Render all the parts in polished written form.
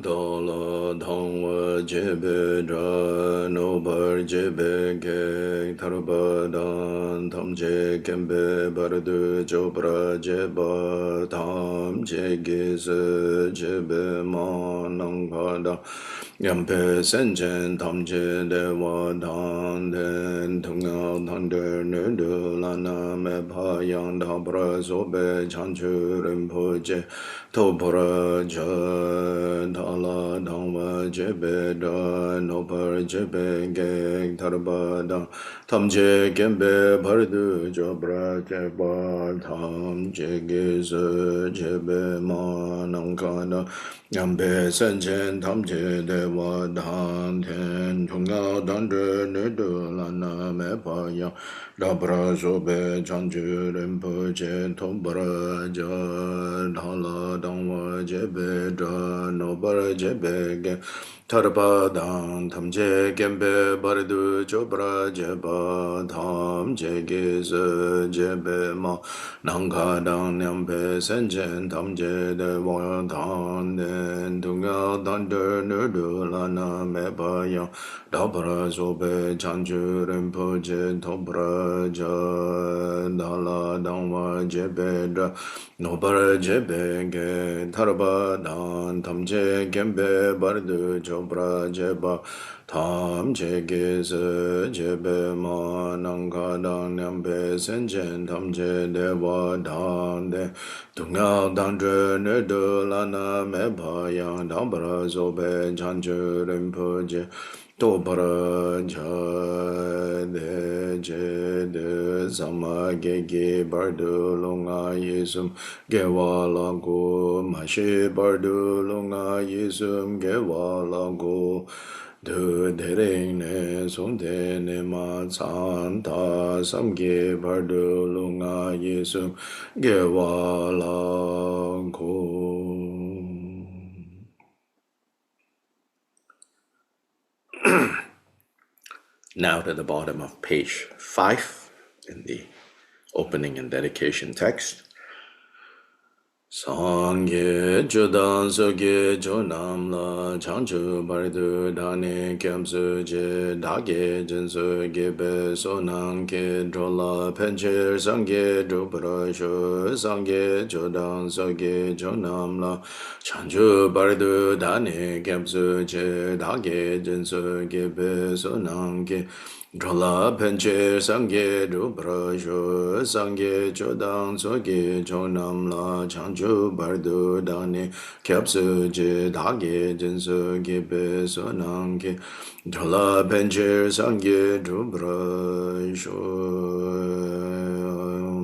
Dala Dhamma Jebe Dra Nobar Jebe Ge Tarbadan Tham Je Kembe Bardu Jobra Jeba Tham Je Giz Jebe Manangada Yampe Senjen Tham Je Dewa Dan Den Tunga Dhander Nudu Lana Me Payang Dabra Sobe Chanchu Rinpoche Topara Jan Dala Dhamma Jebe Da Nopar Jebe Gek Tarbada Tam Je Gembe Bardu Jobra Jeba Tam Je Giz Jebe Manankana Yambe Senchen Tam Je Dewa Dan Ten Tunga Dandre Nidu Lana Mepaya Dabra Sobe Chanju Rinpoche Topara Jan Dala Dhamma Jebe Da Nopar Jebe Gek Tarbadang Tam Je Gembe Bardu Jobra Jeba Tam Je Giz Jebe Ma Nangkadang Nyampe Senchen Tam Je Dewa Dan Den Tunga Dander Nudu Lana Mepa Yang Dabra Sobe Chanju Rinpoche Topra Jan Dala Dhamma Jebe Da Nopara Jebe Ge Taraba Dan Tam Je Gembe Bardu Jobra Jeba Tam Je Giz Jebe Ma Nangka Dan Nyampe Senchen Tam Je Dewa Dan De Tunga Dandre Nudu Lana Mepa Yang Dabra Sobe Chanju Rinpoche Topara Ja De Je De Sama Ge Ge Bardu Lunga Yesum Gewa Lagu Mashi Bardu Lunga Yesum Gewa Lagu Du Dereng Ne Sung De Ne Ma San Ta Sam Ge Bardu Lunga Yesum Gewa Lagu. Now to the bottom of page 5 in the opening and dedication text. Sangye Judan Soge Jonam La Changchu Bardu Dani Kyamsu Je Dage Jinsu Gebe Sonang Ke Drola Pencher Sangye Drupara Shu Sangye Judan Soge Jonam La Changchu Bardu Dani Kyamsu Je Dage Jinsu Gebe Sonang Ke Drola Pencher Sangye Drupara Shu Sangye Judan Soge Jonam La Changchu Bardu Dani Kyapsu Je Dage Jinsu Gebe Sonang Ke Drola Pencher Sangye Drupara Shu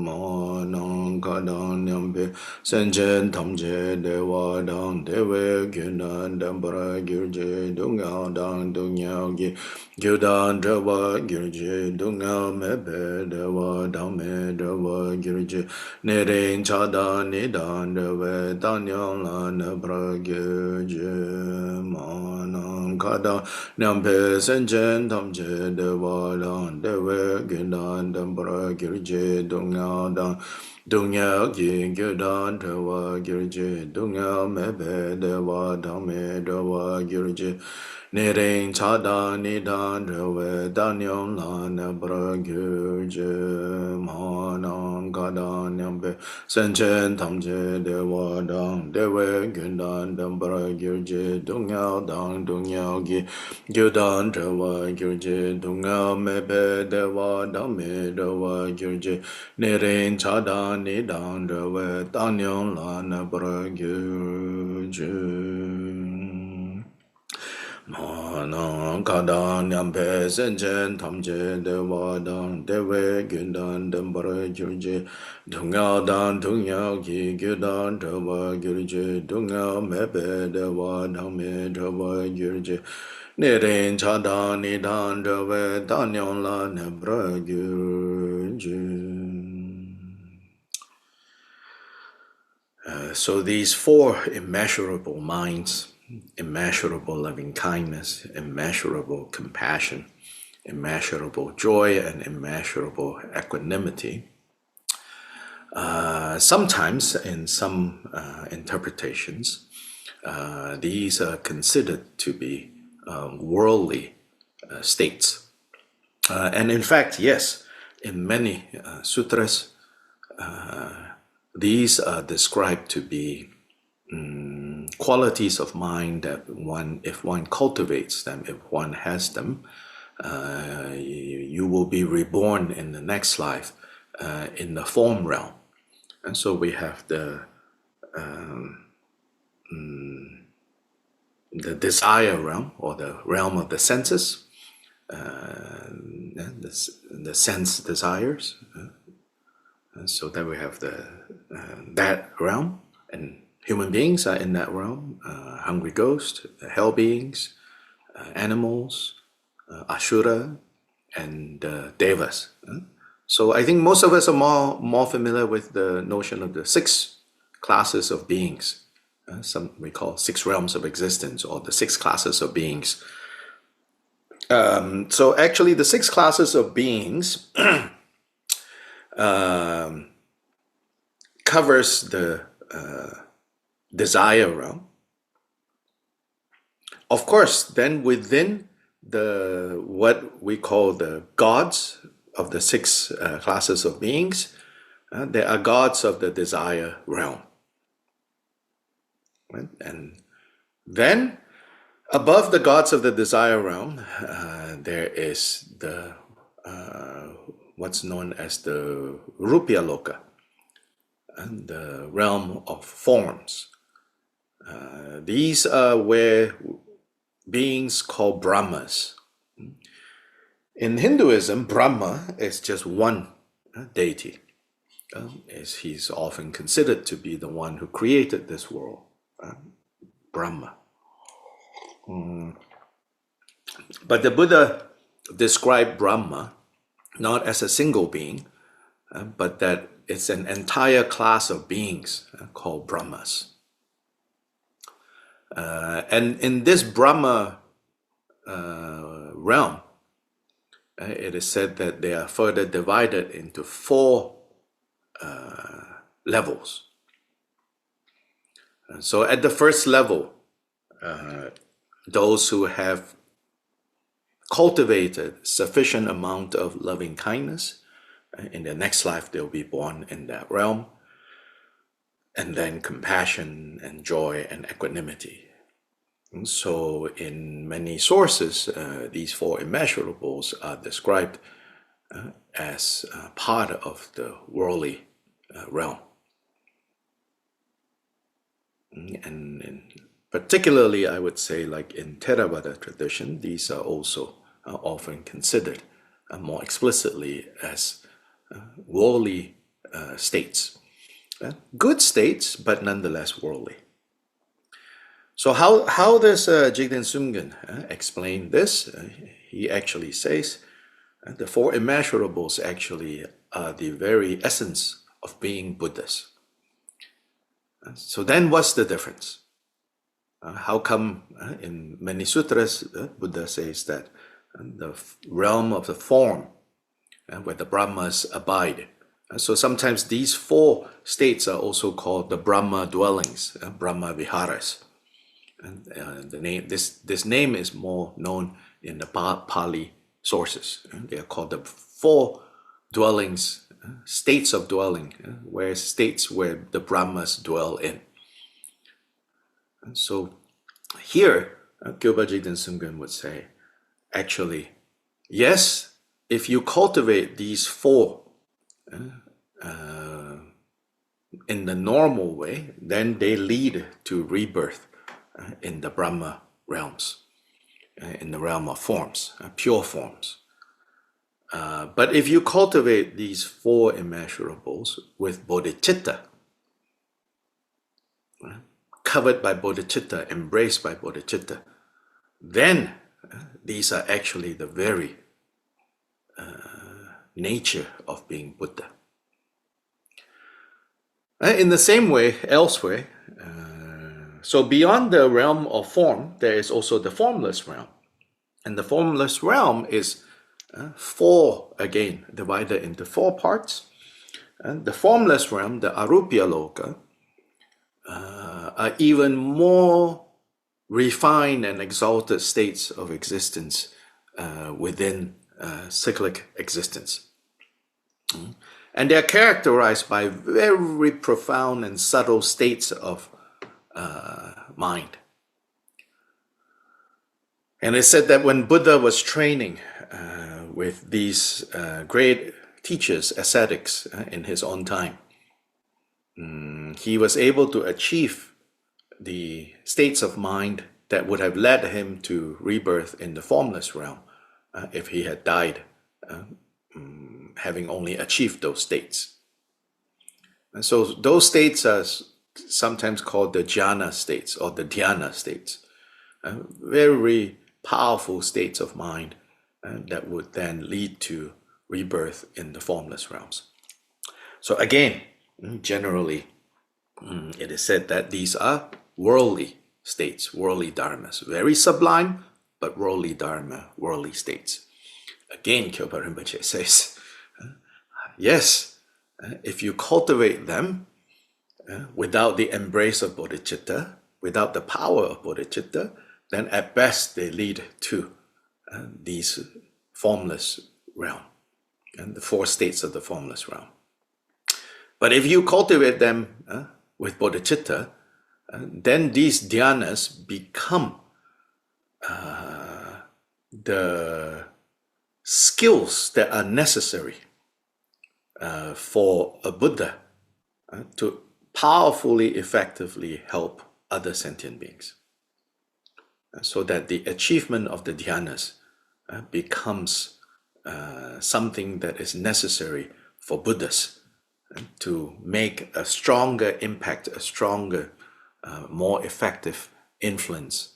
Manang Kadang Nyampe Senchen Tamje Dewa Dang Dewe Gyunan Dambara Gyurje Dunga Dang Dungyao Gi Gyudan Dewa Gyurje Dunga Mepe Dewa Dame Dewa Gyurje Nering Chada Nidan Dewe Danyang La Nebra Gyurje Manang Kadang Nyampe Senchen Tamje Dewa Dang Dewe Gyunan Dambara Gyurje Dunga Dang Dunya Gi Gyudan Dewa Gyurje Dunga Mepe Dewa Dame Dewa Gyurje Nering Chada Nidan Dewe Danyong La Nebra Gyurje Manang Kada Nyampe Senchen Tamje Dewa Dang Dewe Gyudan Dambra Gyurje Dunga Dang Dunya Gi Gyudan Dewa Gyurje Dunga Mepe Dewa Dame Dewa Gyurje Nering Chada Nidan Dewe Danyong La Nebra Gyurje Manang Kada Nyampe Senchen Tamje Dewa Dang Dewe Gyudan Dambara Gyurje Dunga Dan Dunya Gi Gyudan Dewa Gyurje Dunga Mepe Dewa Dame Dewa Gyurje Neren Chada Nidan Dewe Danyong La Nebra Gyurje. So these four immeasurable minds, immeasurable loving kindness, immeasurable compassion, immeasurable joy, and immeasurable equanimity. Sometimes in some interpretations, these are considered to be worldly states. And in fact, yes, in many sutras, these are described to be qualities of mind that if one cultivates them, if one has them, you will be reborn in the next life in the form realm. And so we have the desire realm, or the realm of the senses, the sense desires. So then we have that realm, and human beings are in that realm. Hungry ghosts, hell beings, animals, Ashura, and Devas. So I think most of us are more familiar with the notion of the 6 classes of beings. Some we call 6 realms of existence, or the 6 classes of beings. So actually the 6 classes of beings covers the desire realm. Of course, then within what we call the gods of the 6 classes of beings, there are gods of the desire realm. Right? And then above the gods of the desire realm, there is the what's known as the Rupya Loka, and the realm of forms. These are where beings called Brahmas. In Hinduism, Brahma is just one deity. He's often considered to be the one who created this world, Brahma. But the Buddha described Brahma not as a single being, but that it's an entire class of beings called Brahmas. And in this Brahma realm, it is said that they are further divided into 4 levels. So at the first level, those who have cultivated sufficient amount of loving kindness, in the next life they'll be born in that realm, and then compassion and joy and equanimity. And so in many sources, these 4 immeasurables are described as part of the worldly realm. And particularly, I would say, like in Theravada tradition, these are also often considered more explicitly as worldly states. Good states, but nonetheless worldly. So how does Jigten Sumgen explain this? He actually says the 4 immeasurables actually are the very essence of being Buddhas. So then what's the difference? How come in many sutras, Buddha says that the realm of the form, where the Brahmas abide. So sometimes these 4 states are also called the Brahma dwellings, Brahma viharas. And the name, this name is more known in the Pali sources. They are called the 4 dwellings, states of dwelling, where states where the Brahmas dwell in. And so here, Gyalpa Jigten Sumgen would say, actually, yes, if you cultivate these 4 in the normal way, then they lead to rebirth in the Brahma realms, in the realm of forms, pure forms. But if you cultivate these 4 immeasurables with bodhicitta, covered by bodhicitta, embraced by bodhicitta, then these are actually the very nature of being Buddha. In the same way, elsewhere, so beyond the realm of form, there is also the formless realm. And the formless realm is 4, again, divided into 4 parts. And the formless realm, the Arupya Loka, are even more refined and exalted states of existence within cyclic existence. And they're characterized by very profound and subtle states of mind. And it said that when Buddha was training with these great teachers, ascetics, in his own time, he was able to achieve the states of mind that would have led him to rebirth in the formless realm if he had died having only achieved those states. And so those states are sometimes called the jhana states or the dhyana states, very powerful states of mind that would then lead to rebirth in the formless realms. So again, generally, it is said that these are worldly states, worldly dharmas, very sublime, but worldly dharma, worldly states. Again, Kyopa Rinpoche says, yes, if you cultivate them without the embrace of bodhicitta, without the power of bodhicitta, then at best they lead to these formless realm and the four states of the formless realm. But if you cultivate them with bodhicitta, then these dhyanas become the skills that are necessary for a Buddha to powerfully, effectively help other sentient beings. So that the achievement of the dhyanas becomes something that is necessary for Buddhas to make a stronger impact, a stronger, more effective influence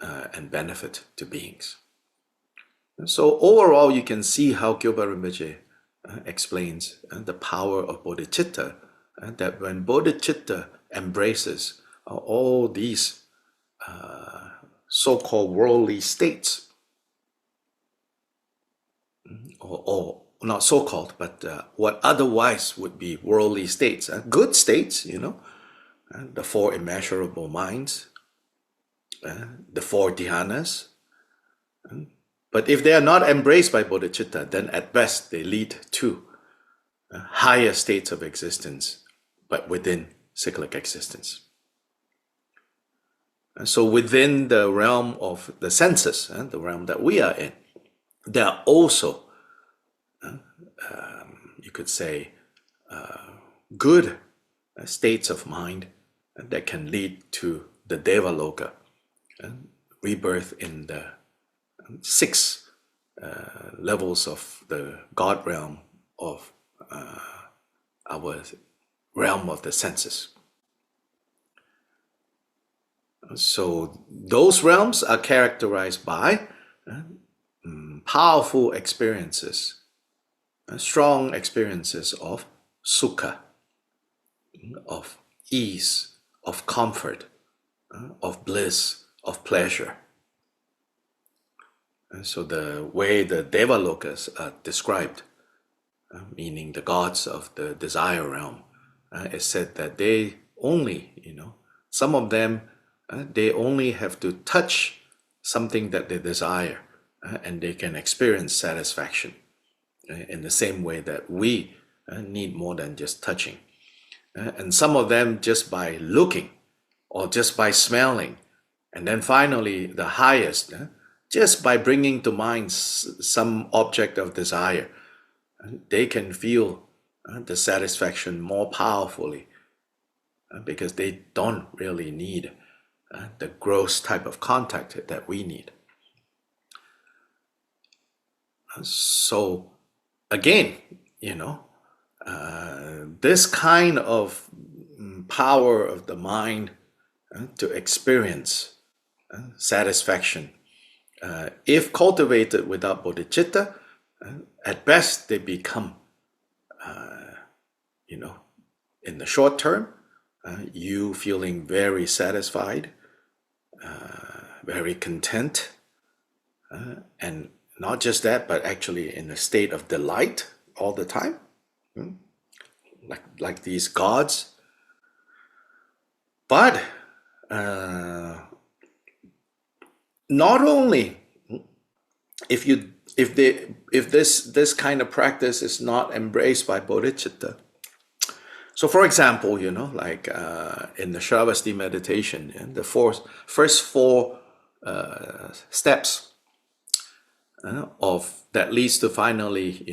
and benefit to beings. So overall, you can see how Gyopa Rinpoche explains the power of bodhicitta, that when bodhicitta embraces all these so-called worldly states, or not so-called, but what otherwise would be worldly states, good states, the four immeasurable minds, the four dhyanas. But if they are not embraced by bodhicitta, then at best they lead to higher states of existence, but within cyclic existence. And so within the realm of the senses, the realm that we are in, there are also, you could say, good states of mind that can lead to the Devaloka, rebirth in the six levels of the God realm of our realm of the senses. So those realms are characterized by powerful experiences, strong experiences of sukha, of ease, of comfort, of bliss, of pleasure. And so the way the Devalokas are described, meaning the gods of the desire realm, is said that they only, some of them, they only have to touch something that they desire, and they can experience satisfaction in the same way that we need more than just touching. And some of them just by looking or just by smelling, and then finally the highest, just by bringing to mind some object of desire, they can feel the satisfaction more powerfully because they don't really need the gross type of contact that we need. So again, this kind of power of the mind to experience satisfaction, if cultivated without bodhicitta, at best they become, in the short term, you feeling very satisfied, very content, and not just that, but actually in a state of delight all the time, like these gods. But not only if you if this kind of practice is not embraced by bodhicitta. So, for example, like in the Shavasti meditation, the first four steps of that leads to finally,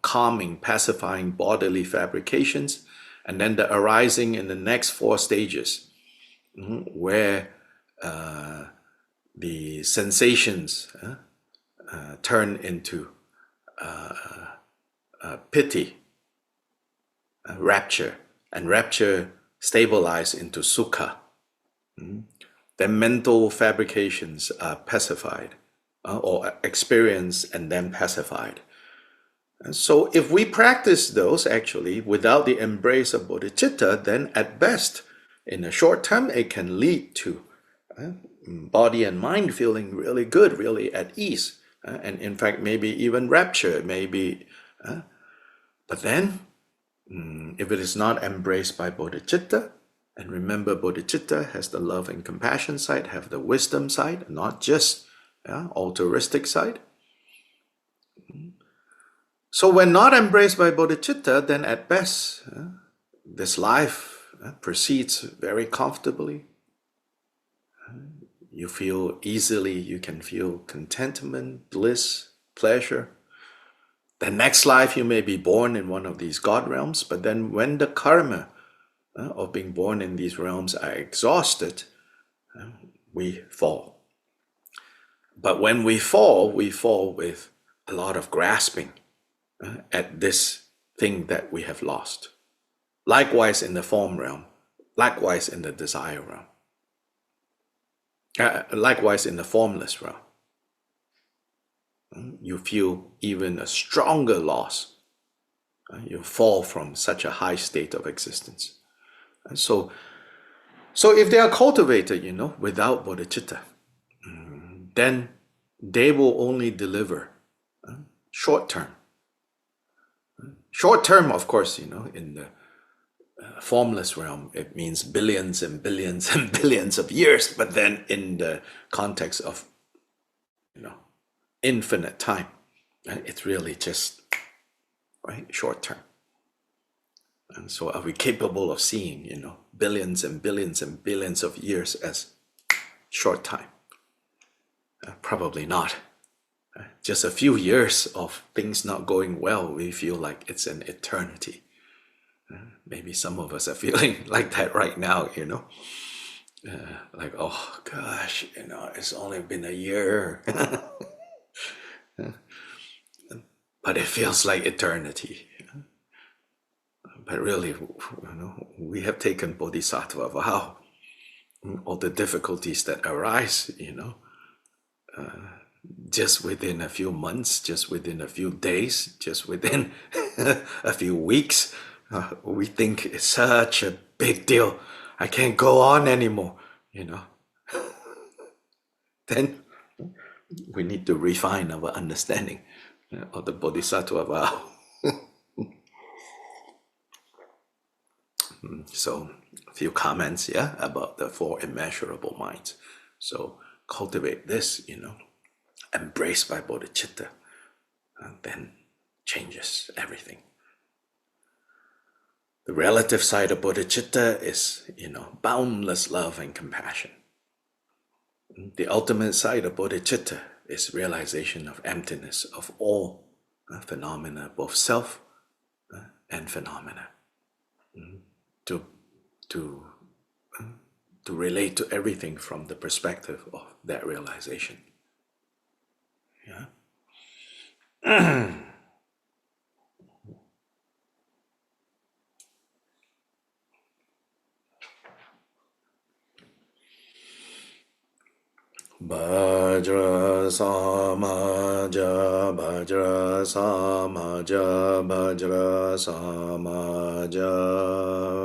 calming, pacifying bodily fabrications, and then the arising in the next four stages, where the sensations turn into piti, rapture, and rapture stabilize into sukha. Then mental fabrications are pacified, or experienced and then pacified. And so if we practice those actually without the embrace of bodhicitta, then at best, in the short term, it can lead to body and mind feeling really good, really at ease. And in fact, maybe even rapture, maybe. But then, if it is not embraced by bodhicitta, and remember, bodhicitta has the love and compassion side, have the wisdom side, not just altruistic side. So when not embraced by bodhicitta, then at best, this life proceeds very comfortably. You feel easily, you can feel contentment, bliss, pleasure. The next life you may be born in one of these God realms, but then when the karma of being born in these realms are exhausted, we fall. But when we fall with a lot of grasping at this thing that we have lost. Likewise in the form realm, likewise in the desire realm, likewise in the formless realm. You feel even a stronger loss. You fall from such a high state of existence. So if they are cultivated, without bodhicitta, then they will only deliver short term. Short term, of course, in the formless realm, it means billions and billions and billions of years. But then in the context of, infinite time, it's really just, short term. And so are we capable of seeing, billions and billions and billions of years as short time? Probably not. Just a few years of things not going well, we feel like it's an eternity. Maybe some of us are feeling like that right now, like, oh gosh, it's only been a year. But it feels like eternity. But really, we have taken bodhisattva vow. All the difficulties that arise, just within a few months, just within a few days, just within a few weeks, we think it's such a big deal. I can't go on anymore, Then we need to refine our understanding of the bodhisattva vow. So a few comments, about the four immeasurable minds. So cultivate this, embraced by bodhicitta, then changes everything. The relative side of bodhicitta is, boundless love and compassion. The ultimate side of bodhicitta is realization of emptiness of all phenomena, both self and phenomena. To relate to everything from the perspective of that realization. Bye. Bajra Samaja Bajra Samaja Bajra Samaja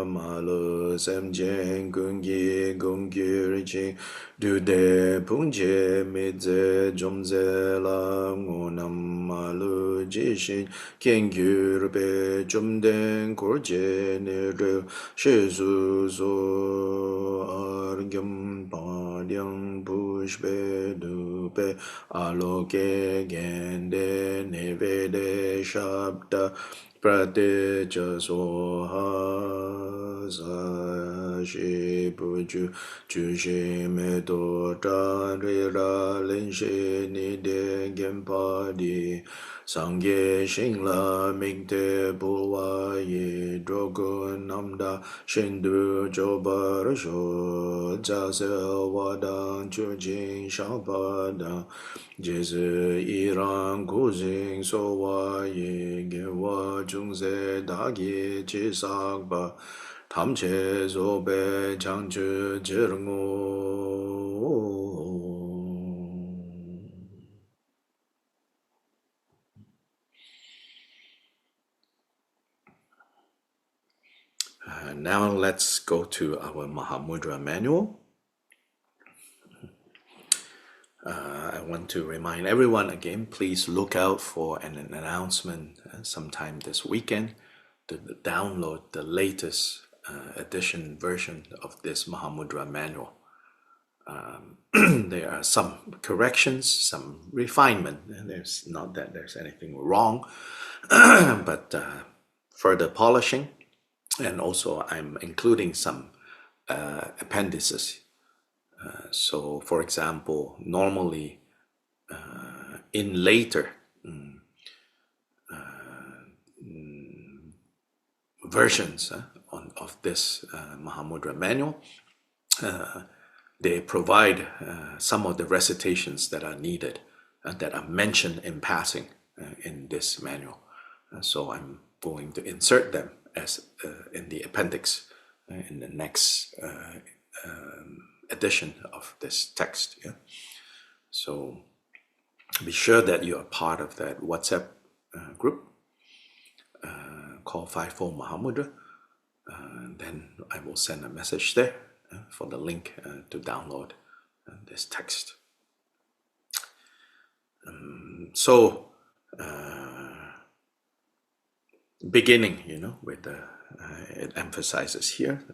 Malu Semjen Gungi Gungi Riching Dude Punje Midze Jomze La Ngunam Malu Jishin Kengyurbe Jumden Kurje Nere Shizu Zo Argyam Padyam Pushbe Dupe Aloke Gende Nevede Shabda Prateja Soha Sashi Puju Jushi Medo Rira Linshe Nide Gempadi Sangye Shingla Mingte Bulwa Ye Drogo Namda Shindu Jobar Sho Jase Wadan Chujing Shabada Jesu Iran Kuzing Sowa Ye Gewa Jungse Dagi Chisakba Tamche Zobe Changchu Jirngu. Now let's go to our Mahamudra manual. I want to remind everyone again, please look out for an announcement sometime this weekend to download the latest edition version of this Mahamudra manual. There are some corrections, some refinement. There's not that there's anything wrong, but further polishing. And also I'm including some appendices. So for example, normally in later versions of this Mahamudra manual, they provide some of the recitations that are needed, that are mentioned in passing in this manual. So I'm going to insert them as in the appendix in the next edition of this text. Yeah? So be sure that you are part of that WhatsApp group called Fivefold Mahamudra. Then I will send a message there for the link to download this text. Beginning, with the it emphasizes here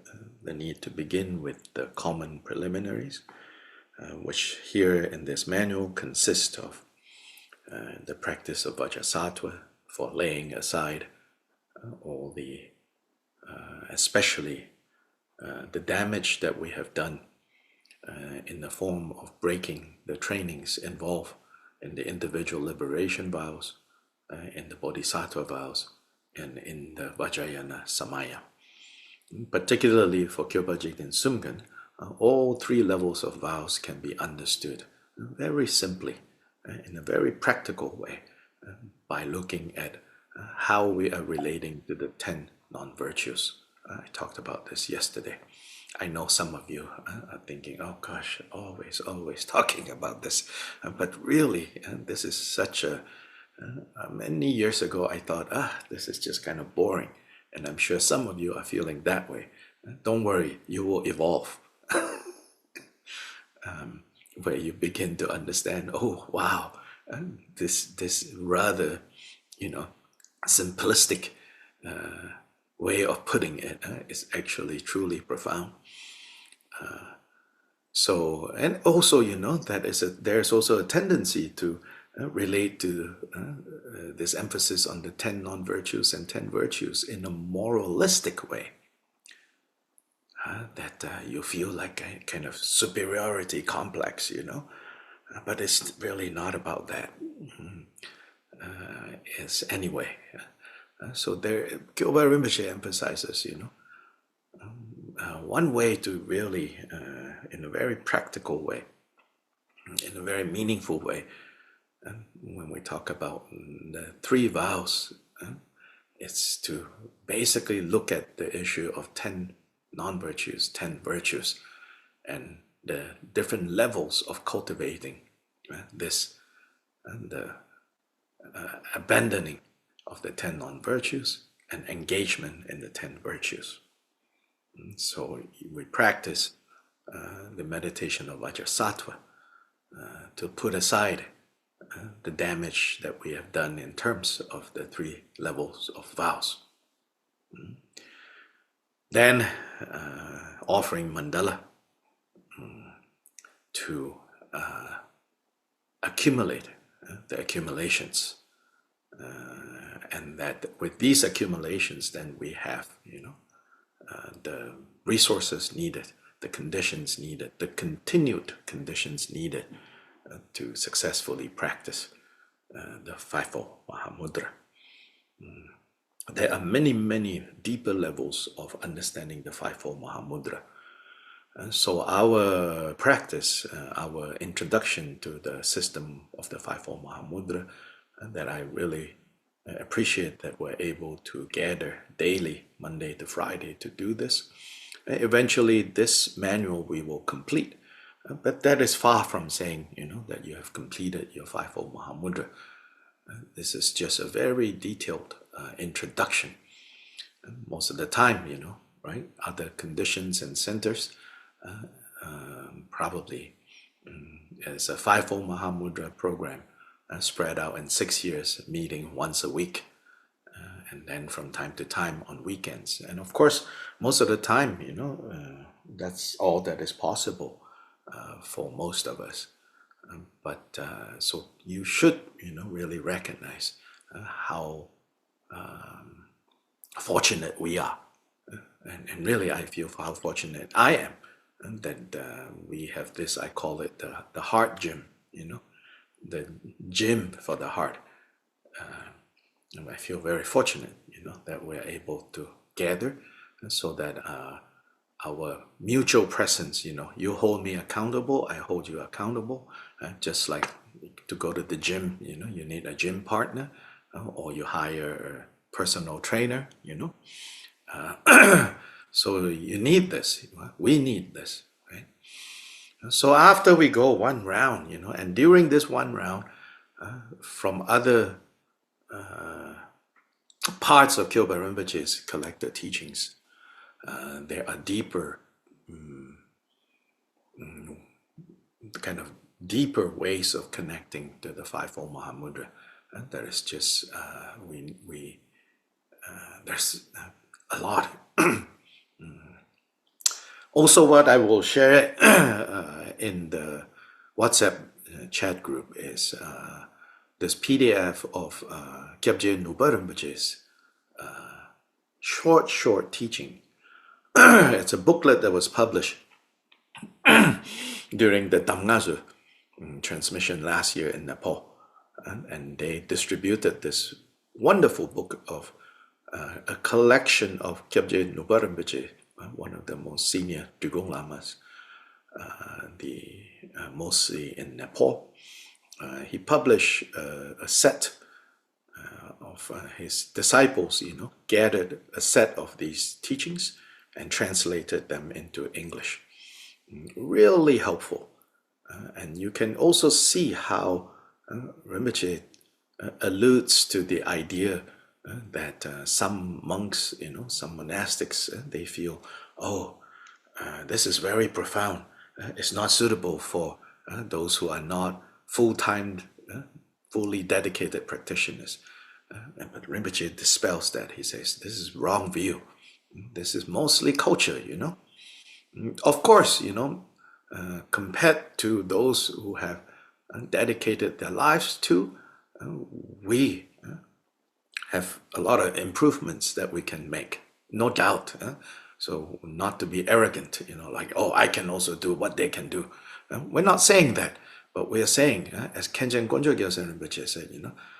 the need to begin with the common preliminaries, which here in this manual consist of the practice of Vajrasattva for laying aside all the, especially the damage that we have done in the form of breaking the trainings involved in the individual liberation vows, in the Bodhisattva vows, and in the Vajrayana Samaya. Particularly for Kyopa Jigten Sumgen, all three levels of vows can be understood very simply, in a very practical way, by looking at how we are relating to the 10 non-virtues. I talked about this yesterday. I know some of you are thinking, oh gosh, always talking about this. But really, this is such a, many years ago I thought, this is just kind of boring. And I'm sure some of you are feeling that way. Don't worry, you will evolve. Where you begin to understand, oh wow, this rather, simplistic way of putting it is actually truly profound. And also, that there's also a tendency to relate to this emphasis on the 10 non-virtues and 10 virtues in a moralistic way. That you feel like a kind of superiority complex, but it's really not about that. It's anyway. So there, Kyoba Rinpoche emphasizes, one way to really, in a very practical way, in a very meaningful way, when we talk about the three vows, it's to basically look at the issue of 10 non-virtues, 10 virtues, and the different levels of cultivating this and the abandoning of the 10 non-virtues and engagement in the 10 virtues. So we practice the meditation of Vajrasattva to put aside the damage that we have done in terms of the 3 levels of vows. Then offering mandala to accumulate the accumulations, and that with these accumulations, then we have, the resources needed, the conditions needed, the continued conditions needed to successfully practice the Fivefold Mahamudra. There are many, many deeper levels of understanding the Fivefold Mahamudra. So our practice, our introduction to the system of the Fivefold Mahamudra, that I really appreciate that we're able to gather daily, Monday to Friday, to do this. Eventually, this manual we will complete, but that is far from saying, that you have completed your Fivefold Mahamudra. This is just a very detailed introduction. Most of the time, right? Other conditions and centers, probably as a Fivefold Mahamudra program spread out in 6 years, meeting once a week, and then from time to time on weekends. And of course, most of the time, that's all that is possible for most of us. But so you should, really recognize how fortunate we are. And really, I feel how fortunate I am that we have this, I call it the heart gym, the gym for the heart. And I feel very fortunate, that we're able to gather so that our mutual presence, you hold me accountable, I hold you accountable. Just like to go to the gym, you need a gym partner, or you hire a personal trainer, so you need this, we need this, right? So after we go one round, and during this one round, from other parts of Kyoba Rinpoche's collected teachings, there are deeper, kind of deeper ways of connecting to the Fivefold Mahamudra. That is just, there's a lot. Also, what I will share in the WhatsApp chat group is this PDF of Kyabje Nupa Rinpoche's short teaching. It's a booklet that was published during the Damngazu transmission last year in Nepal. And they distributed this wonderful book of a collection of Kyabje Nupa Rinpoche, one of the most senior Dugong Lamas, mostly in Nepal. He published a set of his disciples, gathered a set of these teachings and translated them into English. Really helpful. And you can also see how Rinpoche alludes to the idea that some monks, some monastics, they feel, this is very profound. It's not suitable for those who are not full-time, fully dedicated practitioners. But Rinpoche dispels that. He says, this is wrong view. This is mostly culture, Of course, compared to those who have dedicated their lives to, we have a lot of improvements that we can make, no doubt. So not to be arrogant, like, I can also do what they can do. We're not saying that, but we are saying, as Kenjen Gonjo Gyaltsen Rinpoche said,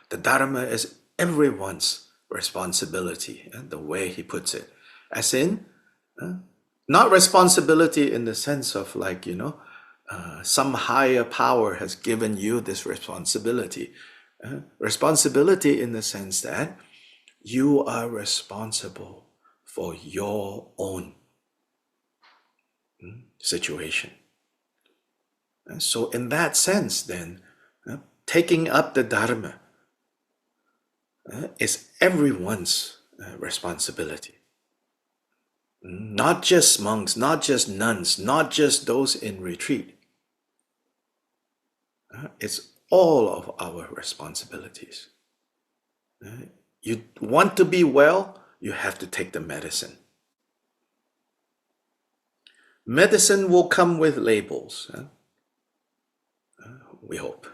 the Dharma is everyone's responsibility, the way he puts it. As in, not responsibility in the sense of like, some higher power has given you this responsibility. Responsibility in the sense that you are responsible for your own situation. And so in that sense, then, taking up the Dharma is everyone's responsibility. Not just monks, not just nuns, not just those in retreat. It's all of our responsibilities. You want to be well, you have to take the medicine. Medicine will come with labels. We hope.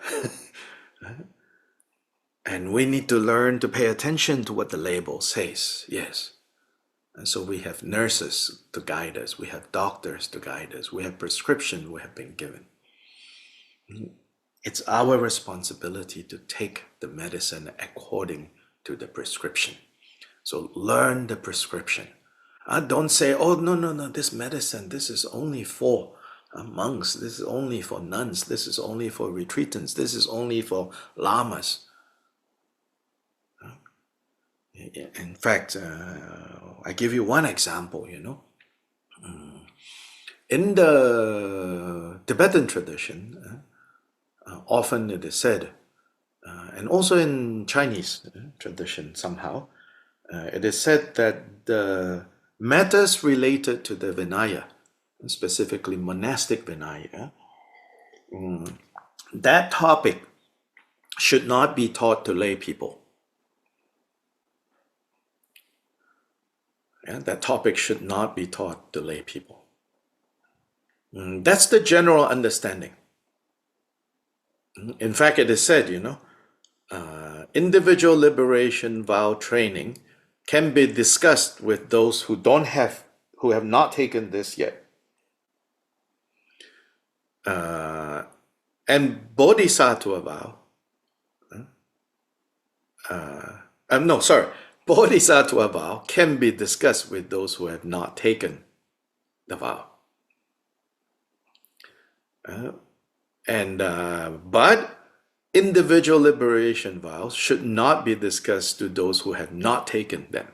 And we need to learn to pay attention to what the label says. Yes. And so we have nurses to guide us. We have doctors to guide us. We have prescription we have been given. It's our responsibility to take the medicine according to the prescription. So learn the prescription. Don't say, oh, no, this medicine, this is only for monks. This is only for nuns. This is only for retreatants. This is only for lamas. In fact, I give you one example, In the Tibetan tradition, often it is said, and also in Chinese tradition somehow, it is said that the matters related to the Vinaya, specifically monastic Vinaya, that topic should not be taught to lay people. That topic should not be taught to lay people. That's the general understanding. In fact, it is said, individual liberation vow training can be discussed with those who have not taken this yet. And bodhisattva vow, bodhisattva vow can be discussed with those who have not taken the vow. But individual liberation vows should not be discussed to those who have not taken them.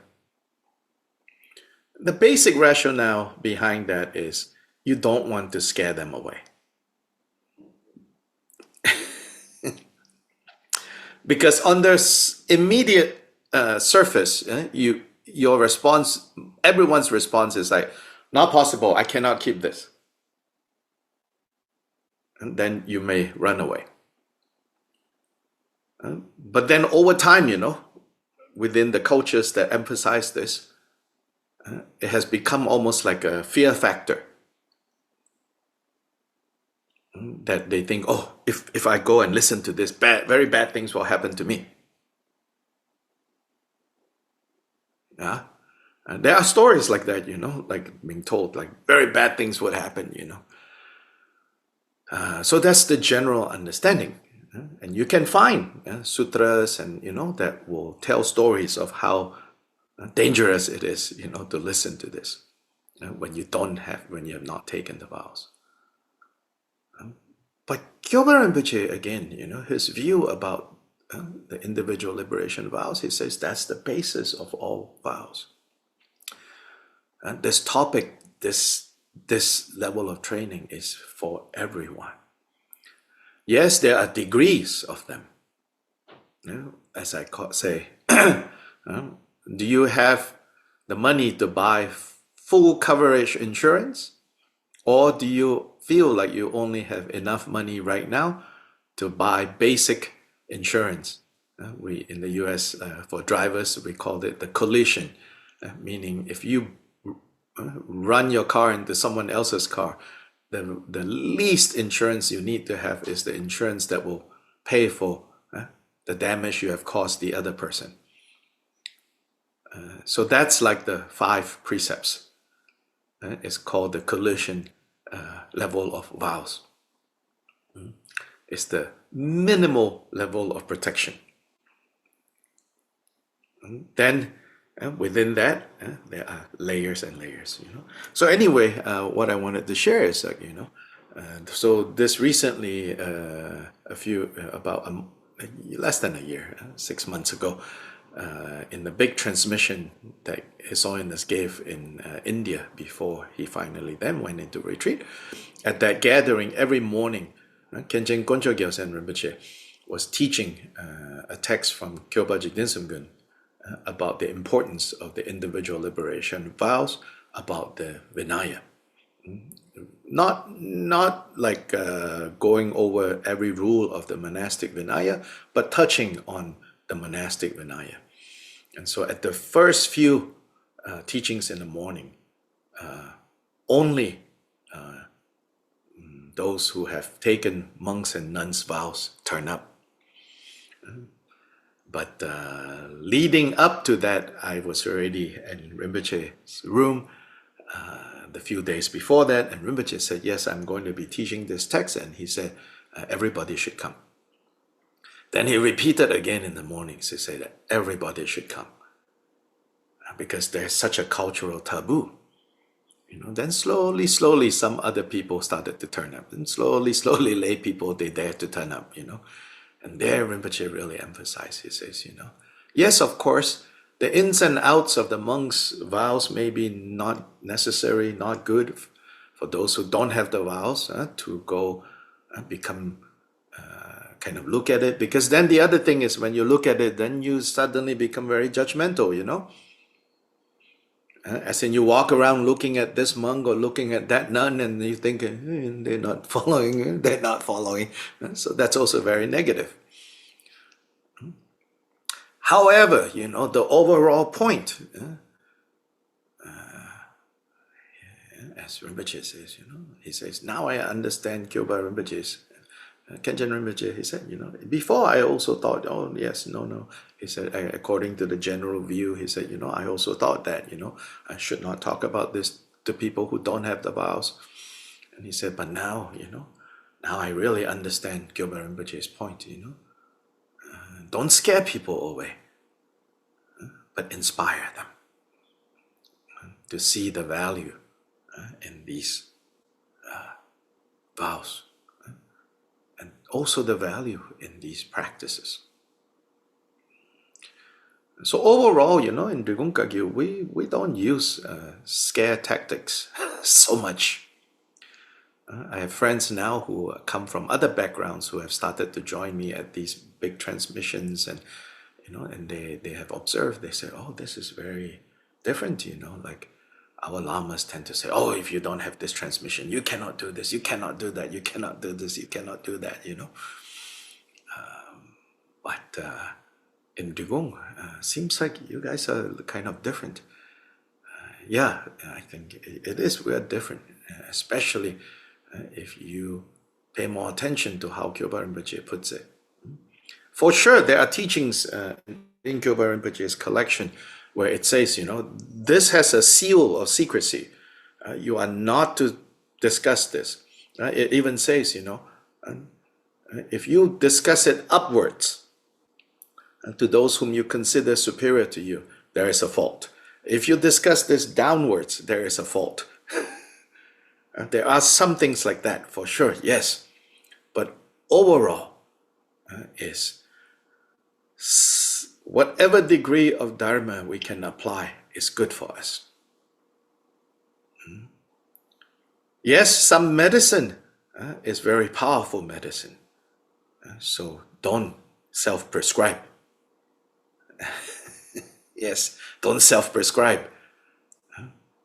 The basic rationale behind that is you don't want to scare them away. Because on their immediate surface, your response, everyone's response is like, not possible, I cannot keep this. And then you may run away. But then over time, within the cultures that emphasize this, it has become almost like a fear factor. That they think, oh, if I go and listen to this, very bad things will happen to me. There are stories like that, like being told, like very bad things would happen, So that's the general understanding. And you can find sutras and, that will tell stories of how dangerous it is, to listen to this when you have not taken the vows. But Kyoba Rinpoche, again, his view about the individual liberation vows, he says that's the basis of all vows. This topic, this level of training is for everyone. Yes, there are degrees of them. As I say, do you have the money to buy full coverage insurance? Or do you feel like you only have enough money right now to buy basic insurance? We in the US, for drivers, we call it the collision, meaning if you run your car into someone else's car, the least insurance you need to have is the insurance that will pay for the damage you have caused the other person. So that's like the 5 precepts. It's called the collision level of vows. It's the minimal level of protection. Then within that, there are layers and layers. So anyway, what I wanted to share is that so this recently, about less than a year, 6 months ago, in the big transmission that His Holiness gave in India before he finally then went into retreat. At that gathering every morning, Khenchen Koncho Gyaltsen Rinpoche was teaching a text from Kyoba Jigdinsamgun about the importance of the individual liberation vows, about the Vinaya. Not like going over every rule of the monastic Vinaya, but touching on the monastic Vinaya. And so at the first few teachings in the morning, only those who have taken monks and nuns' vows turn up. But leading up to that, I was already in Rinpoche's room the few days before that, and Rinpoche said, yes, I'm going to be teaching this text, and he said, everybody should come. Then he repeated again in the mornings, he said that everybody should come, because there's such a cultural taboo. Then slowly, some other people started to turn up, and slowly, lay people, they dared to turn up, And there Rinpoche really emphasized, he says, yes, of course, the ins and outs of the monks' vows may be not necessary, not good for those who don't have the vows to go become, kind of look at it. Because then the other thing is, when you look at it, then you suddenly become very judgmental, As in, you walk around looking at this monk or looking at that nun, and you think, they're not following, they're not following. So that's also very negative. However, the overall point, as Rinpoche says, he says, now I understand Kyoba Rinpoche's, Kenchen Rinpoche, he said, before I also thought, oh yes, no. He said, according to the general view, he said, I also thought that, I should not talk about this to people who don't have the vows. And he said, but now, now I really understand Kyoba Rinpoche's point, don't scare people away, but inspire them to see the value in these vows, and also the value in these practices. So overall, in Drigung Kagyu, we don't use scare tactics so much. I have friends now who come from other backgrounds who have started to join me at these big transmissions, and and they have observed, they say, oh, this is very different, like our lamas tend to say, oh, if you don't have this transmission, you cannot do this, you cannot do that, you cannot do this, you cannot do that, But in Drigung, seems like you guys are kind of different. Yeah, I think it is, we're different, especially if you pay more attention to how Kyoba Rinpoche puts it. For sure, there are teachings in Kyoba Rinpoche's collection where it says, this has a seal of secrecy. You are not to discuss this. It even says, if you discuss it upwards to those whom you consider superior to you, there is a fault. If you discuss this downwards, there is a fault. There are some things like that, for sure, yes. But overall, is whatever degree of Dharma we can apply is good for us. Yes, some medicine is very powerful medicine. So don't self-prescribe. Yes, don't self-prescribe.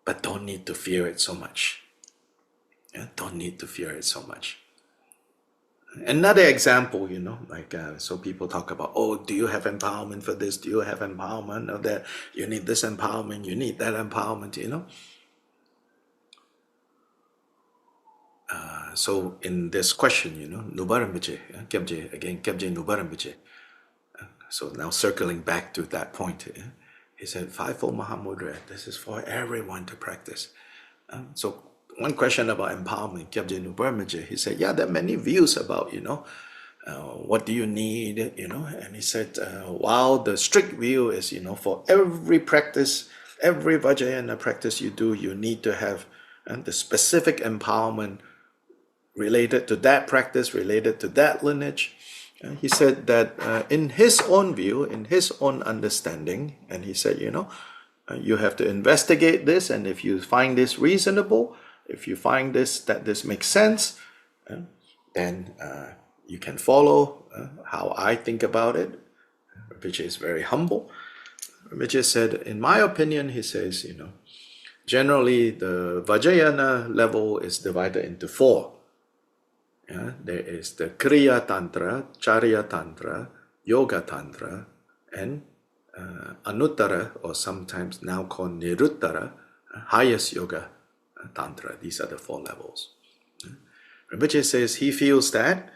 But don't need to fear it so much. Don't need to fear it so much. Another example, like, so people talk about, oh, do you have empowerment for this? Do you have empowerment of that? You need this empowerment, you need that empowerment, So in this question, Nubar Rinpoche, Kyabje, again, Kyabje Nubar Rinpoche. So now circling back to that point, he said, Fivefold Mahamudra, this is for everyone to practice. So one question about empowerment, Kyabje Nubar Rinpoche, he said, yeah, there are many views about, what do you need, and he said, while the strict view is, for every practice, every Vajrayana practice you do, you need to have the specific empowerment related to that practice, related to that lineage. He said that in his own view, in his own understanding, and he said, you have to investigate this, and if you find this reasonable, if you find that this makes sense, then you can follow how I think about it. Rinpoche is very humble. Rinpoche said, in my opinion, he says, generally the Vajrayana level is divided into 4. Yeah? There is the Kriya Tantra, Charya Tantra, Yoga Tantra, and Anuttara, or sometimes now called Niruttara, highest Yoga Tantra. These are the 4 levels. Rinpoche says he feels that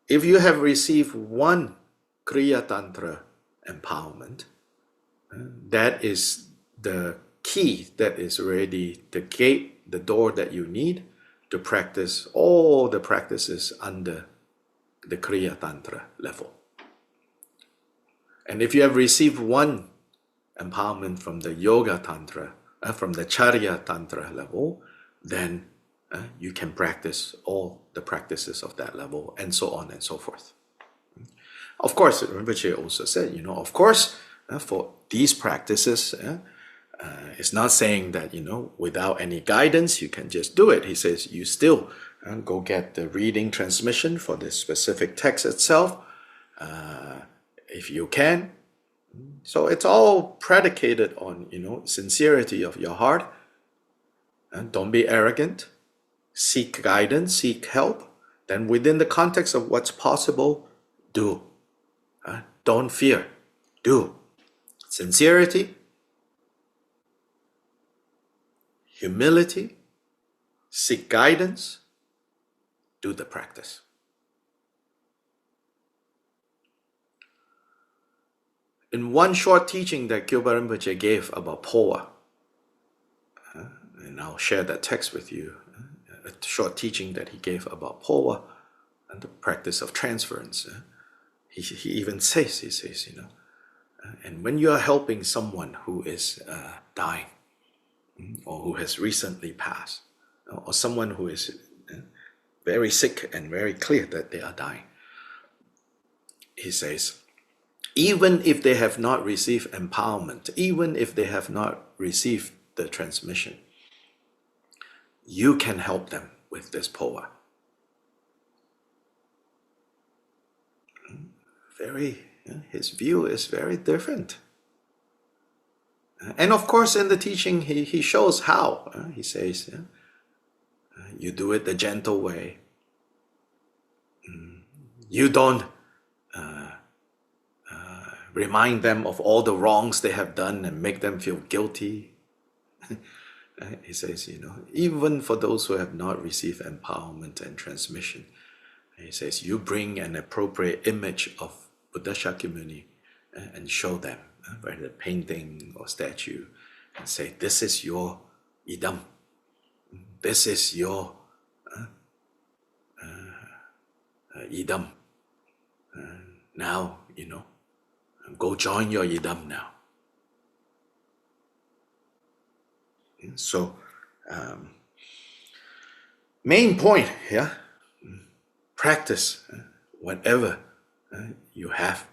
if you have received one Kriya Tantra empowerment, that is the key, that is already the gate, the door that you need to practice all the practices under the Kriya Tantra level. And if you have received one empowerment from the Yoga Tantra, from the Charya Tantra level, then you can practice all the practices of that level, and so on and so forth. Of course, Rinpoche also said, of course, for these practices, it's not saying that, without any guidance, you can just do it. He says you still go get the reading transmission for the specific text itself, if you can. So it's all predicated on, sincerity of your heart. Don't be arrogant. Seek guidance, seek help. Then within the context of what's possible, do. Don't fear. Do. Sincerity, humility, seek guidance, do the practice. In one short teaching that Kyoba Rinpoche gave about Poa, and I'll share that text with you, a short teaching that he gave about Poa and the practice of transference. He even says, and when you are helping someone who is dying, or who has recently passed, or someone who is very sick and very clear that they are dying, he says, even if they have not received empowerment, even if they have not received the transmission, you can help them with this Poa. His view is very different. And of course, in the teaching, he shows how. He says, you do it the gentle way. You don't remind them of all the wrongs they have done and make them feel guilty. He says, even for those who have not received empowerment and transmission, he says, you bring an appropriate image of Buddha Shakyamuni and show them, whether painting or statue, and say, this is your idam. This is your idam. Now, go join your idam now. So, main point here, practice whatever you have,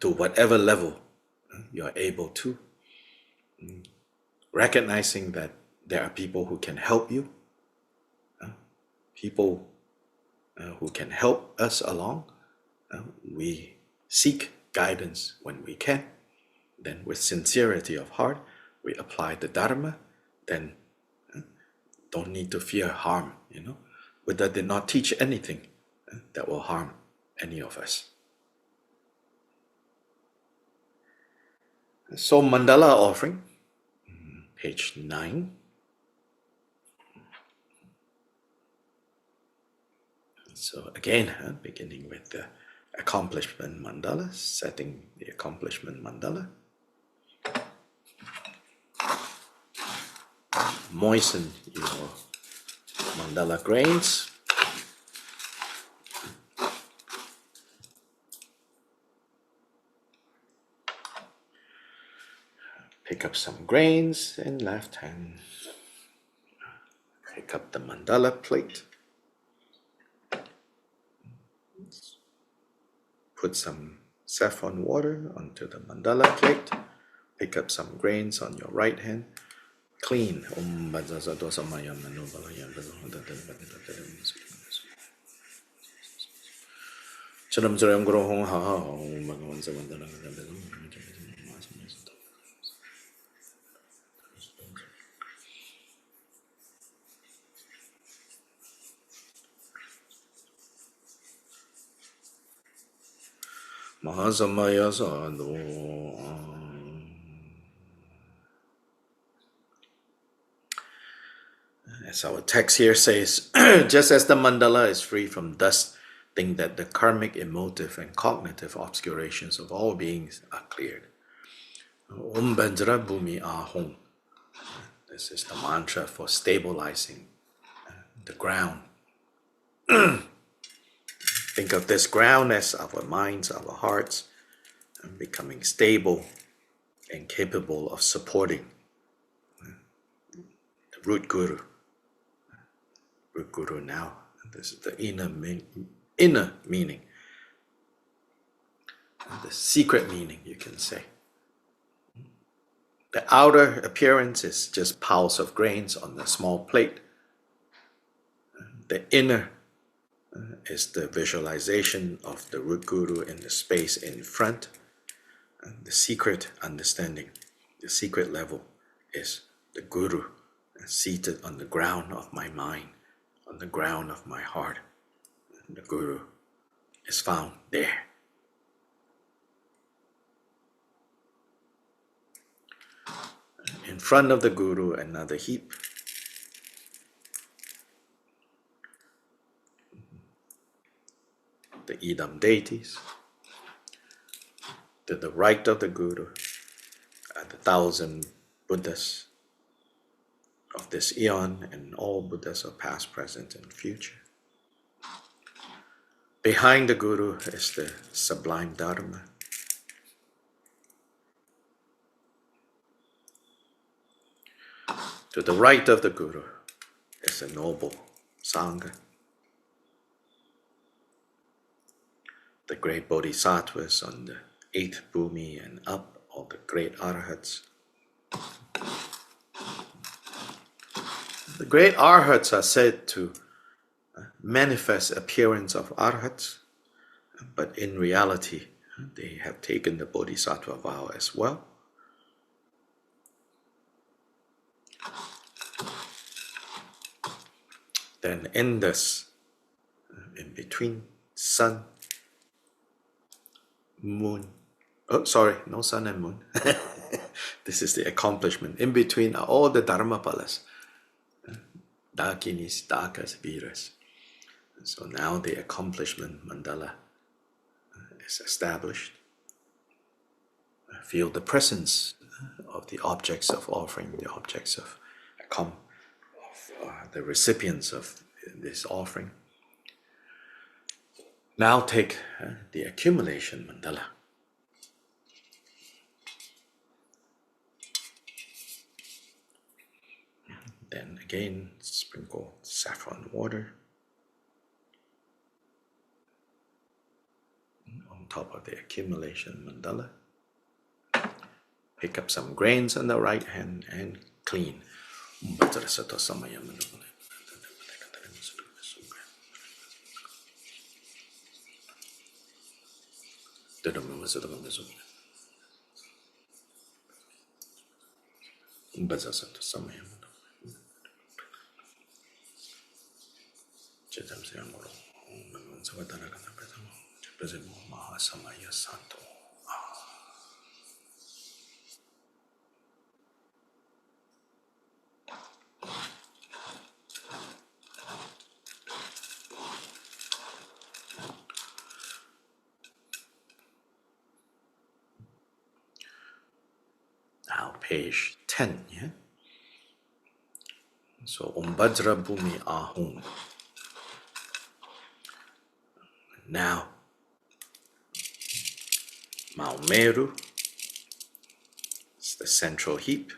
to whatever level you are able to, recognizing that there are people who can help you, people who can help us along. We seek guidance when we can. Then with sincerity of heart, we apply the Dharma. Then don't need to fear harm, Buddha did not teach anything that will harm any of us. So mandala offering, page 9. So again, beginning with the accomplishment mandala, setting the accomplishment mandala. Moisten your mandala grains. Pick up some grains in left hand. Pick up the mandala plate. Put some saffron water onto the mandala plate. Pick up some grains on your right hand. Clean. Charam charam guru hong ha ha hong bhagavan samantana Mahasamaya sadhu. As our text here says, just as the mandala is free from dust, think that the karmic, emotive, and cognitive obscurations of all beings are cleared. Om Bandra Bhumi Ahom. This is the mantra for stabilizing the ground. Think of this ground as our minds, our hearts, and becoming stable and capable of supporting the root guru. Root guru now. This is the inner meaning, the secret meaning, you can say. The outer appearance is just piles of grains on a small plate. The inner is the visualization of the root guru in the space in front. And the secret understanding, the secret level, is the guru seated on the ground of my mind, on the ground of my heart. And the guru is found there. In front of the guru, another heap. The Idam deities. To the right of the guru are the 1,000 Buddhas of this eon and all Buddhas of past, present, and future. Behind the guru is the sublime Dharma. To the right of the guru is the noble Sangha. The great Bodhisattvas on the 8th Bhumi and up, all the great Arhats. The great Arhats are said to manifest appearance of Arhats, but in reality, they have taken the Bodhisattva vow as well. Then in this, in between sun, moon, oh sorry, no sun and moon. This is the accomplishment. In between are all the Dharmapalas, Dakinis, Dakas, Viras. So now the accomplishment mandala is established. Feel the presence of the objects of offering, the objects of the recipients of this offering. Now take the accumulation mandala. Then again, sprinkle saffron water on top of the accumulation mandala. Pick up some grains on the right hand and clean. Now page 10, yeah? So Om Vajra Bhumi Ahum. Now Mahamudra is the central heap.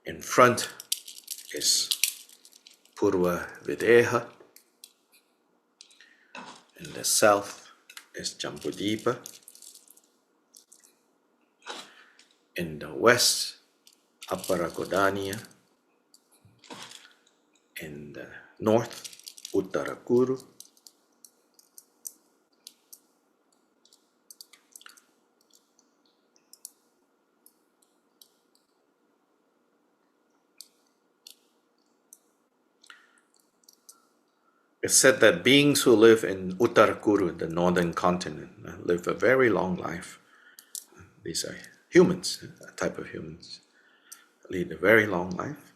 In front is Purva Videha. In the south is Jambudipa. In the west, Appara Godania. in the north, Uttarakuru. It's said that beings who live in Uttarakuru, the northern continent, live a very long life. These are humans, a type of humans, lead a very long life.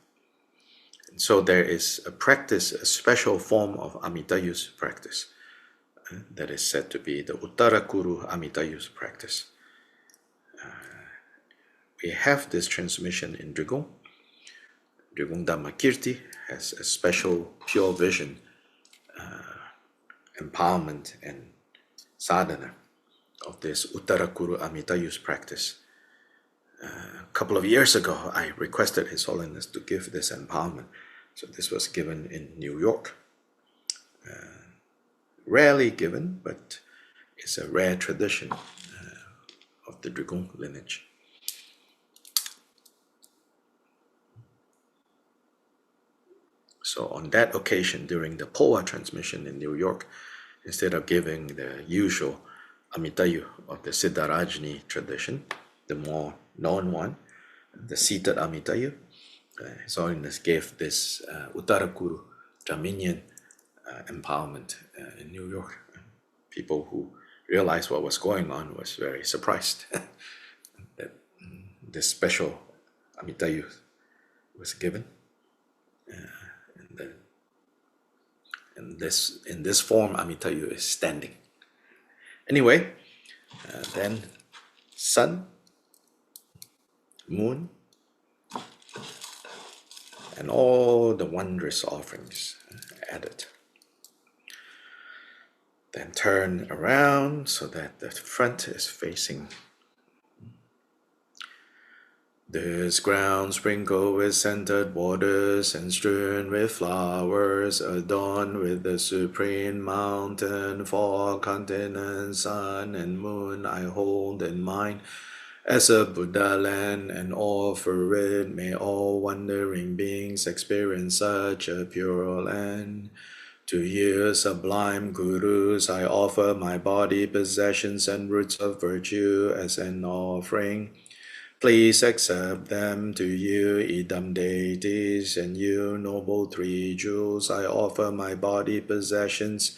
And so there is a practice, a special form of Amitayus practice that is said to be the Uttarakuru Amitayus practice. We have this transmission in Drigong. Drigong Dhammakirti has a special pure vision, empowerment, and sadhana of this Uttarakuru Amitayus practice. A couple of years ago, I requested His Holiness to give this empowerment. So this was given in New York. Rarely given, but it's a rare tradition of the Drigong lineage. So on that occasion, during the Poa transmission in New York, instead of giving the usual Amitayu of the Siddharajni tradition, the more known one, the seated Amitayu, His Holiness gave this Uttarakuru Dominion empowerment in New York. People who realized what was going on was very surprised that this special Amitayu was given. In this form, Amitayu is standing. Anyway, then sun, moon, and all the wondrous offerings added. Then turn around so that the front is facing. This ground sprinkled with scented waters and strewn with flowers, adorned with the supreme mountain, four continents, sun and moon I hold in mind. As a Buddha land and offer it, may all wandering beings experience such a pure land. To you, sublime gurus, I offer my body, possessions, and roots of virtue as an offering. Please accept them. To you, idam deities, and you, noble three jewels, I offer my body, possessions,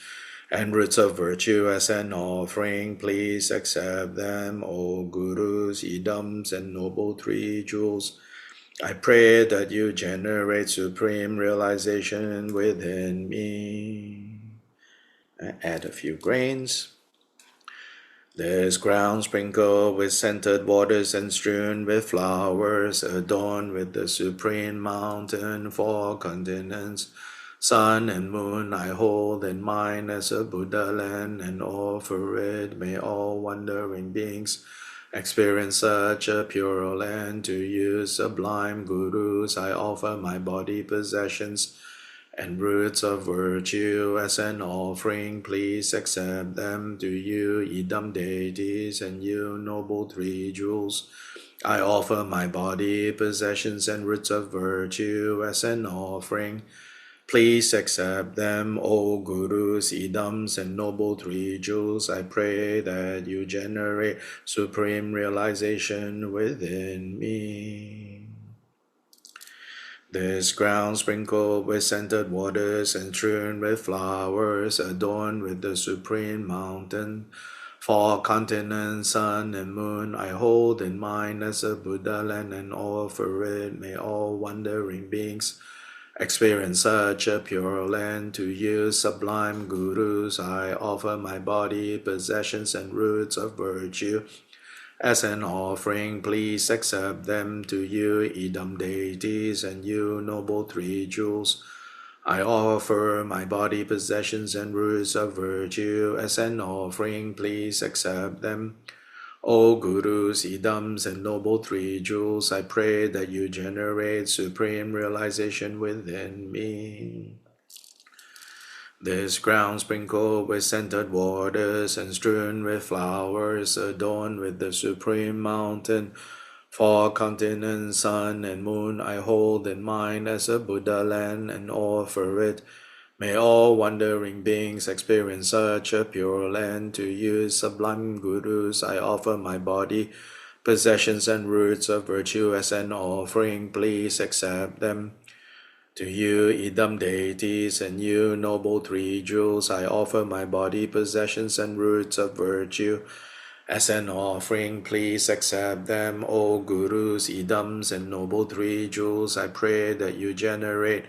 and roots of virtue as an offering. Please accept them, O gurus, idams, and noble three jewels. I pray that you generate supreme realization within me. Add a few grains. This ground sprinkled with scented waters and strewn with flowers, adorned with the supreme mountain, four continents, sun and moon I hold in mind as a Buddha land and offer it. May all wandering beings experience such a pure land. To you, sublime gurus, I offer my body, possessions, and roots of virtue as an offering. Please accept them. To you, idam deities, and you, noble three jewels, I offer my body, possessions, and roots of virtue as an offering. Please accept them, O gurus, idams, and noble three jewels. I pray that you generate supreme realization within me. This ground sprinkled with scented waters and strewn with flowers, adorned with the supreme mountain, four continents, sun and moon, I hold in mind as a Buddha land and offer it. May all wandering beings experience such a pure land. To you, sublime gurus, I offer my body, possessions, and roots of virtue as an offering. Please accept them. To you, idam deities, and you, noble three jewels, I offer my body, possessions, and roots of virtue as an offering. Please accept them. O gurus, idams, and noble three jewels, I pray that you generate supreme realization within me. This ground sprinkled with scented waters and strewn with flowers, adorned with the supreme mountain, Four continents, sun and moon, I hold in mind as a Buddha land and offer it. May all wandering beings experience such a pure land. To you, sublime gurus, I offer my body, possessions and roots of virtue as an offering. Please accept them. To you, idam deities, and you, noble three jewels, I offer my body, possessions and roots of virtue. As an offering, please accept them, O Gurus, Idams, and Noble Three Jewels. I pray that you generate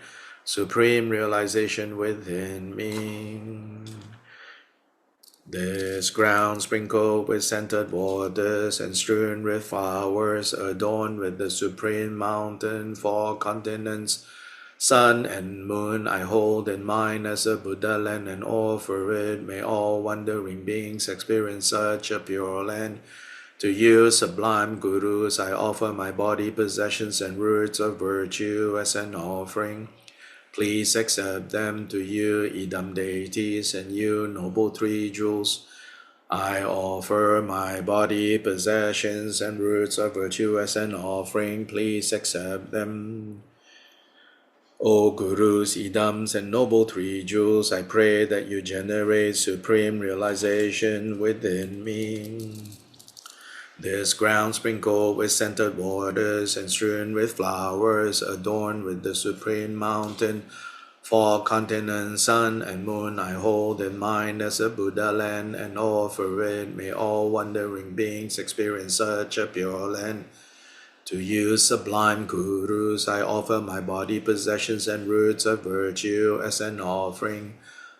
supreme realization within me. This ground sprinkled with scented waters and strewn with flowers, adorned with the supreme mountain, four continents, sun and moon, I hold in mind as a Buddha land and offer it. May all wandering beings experience such a pure land. To you, sublime gurus, I offer my body, possessions, and roots of virtue as an offering. Please accept them. To you, idam deities, and you, noble three jewels, I offer my body, possessions, and roots of virtue as an offering. Please accept them. O Gurus, Idams, and Noble Three Jewels, I pray that you generate supreme realization within me. This ground sprinkled with scented waters and strewn with flowers, adorned with the supreme mountain, four continents, sun and moon, I hold in mind as a Buddha land and offer it. May all wandering beings experience such a pure land. To you, sublime gurus, I offer my body, possessions, and roots of virtue as an offering.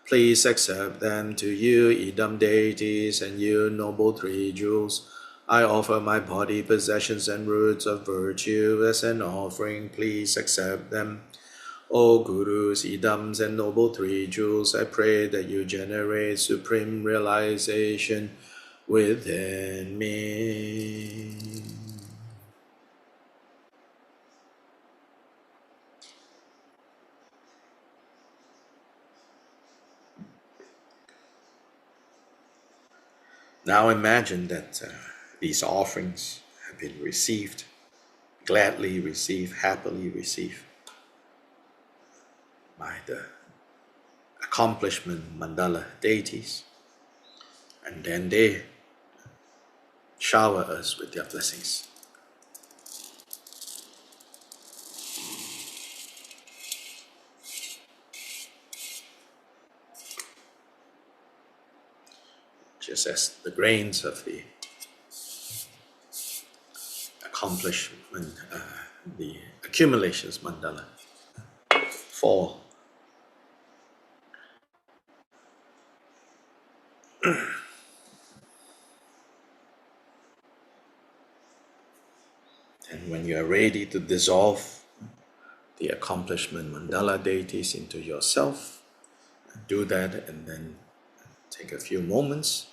Please accept them. To you, idam deities, and you, noble three jewels, I offer my body, possessions, and roots of virtue as an offering. Please accept them. O Gurus, Idams, and Noble Three Jewels, I pray that you generate supreme realization within me. Now imagine that these offerings have been received, gladly received, happily received by the accomplishment mandala deities, and then they shower us with their blessings. Just as the grains of the accomplishment, the accumulations mandala fall. And when you are ready to dissolve the accomplishment mandala deities into yourself, do that and then take a few moments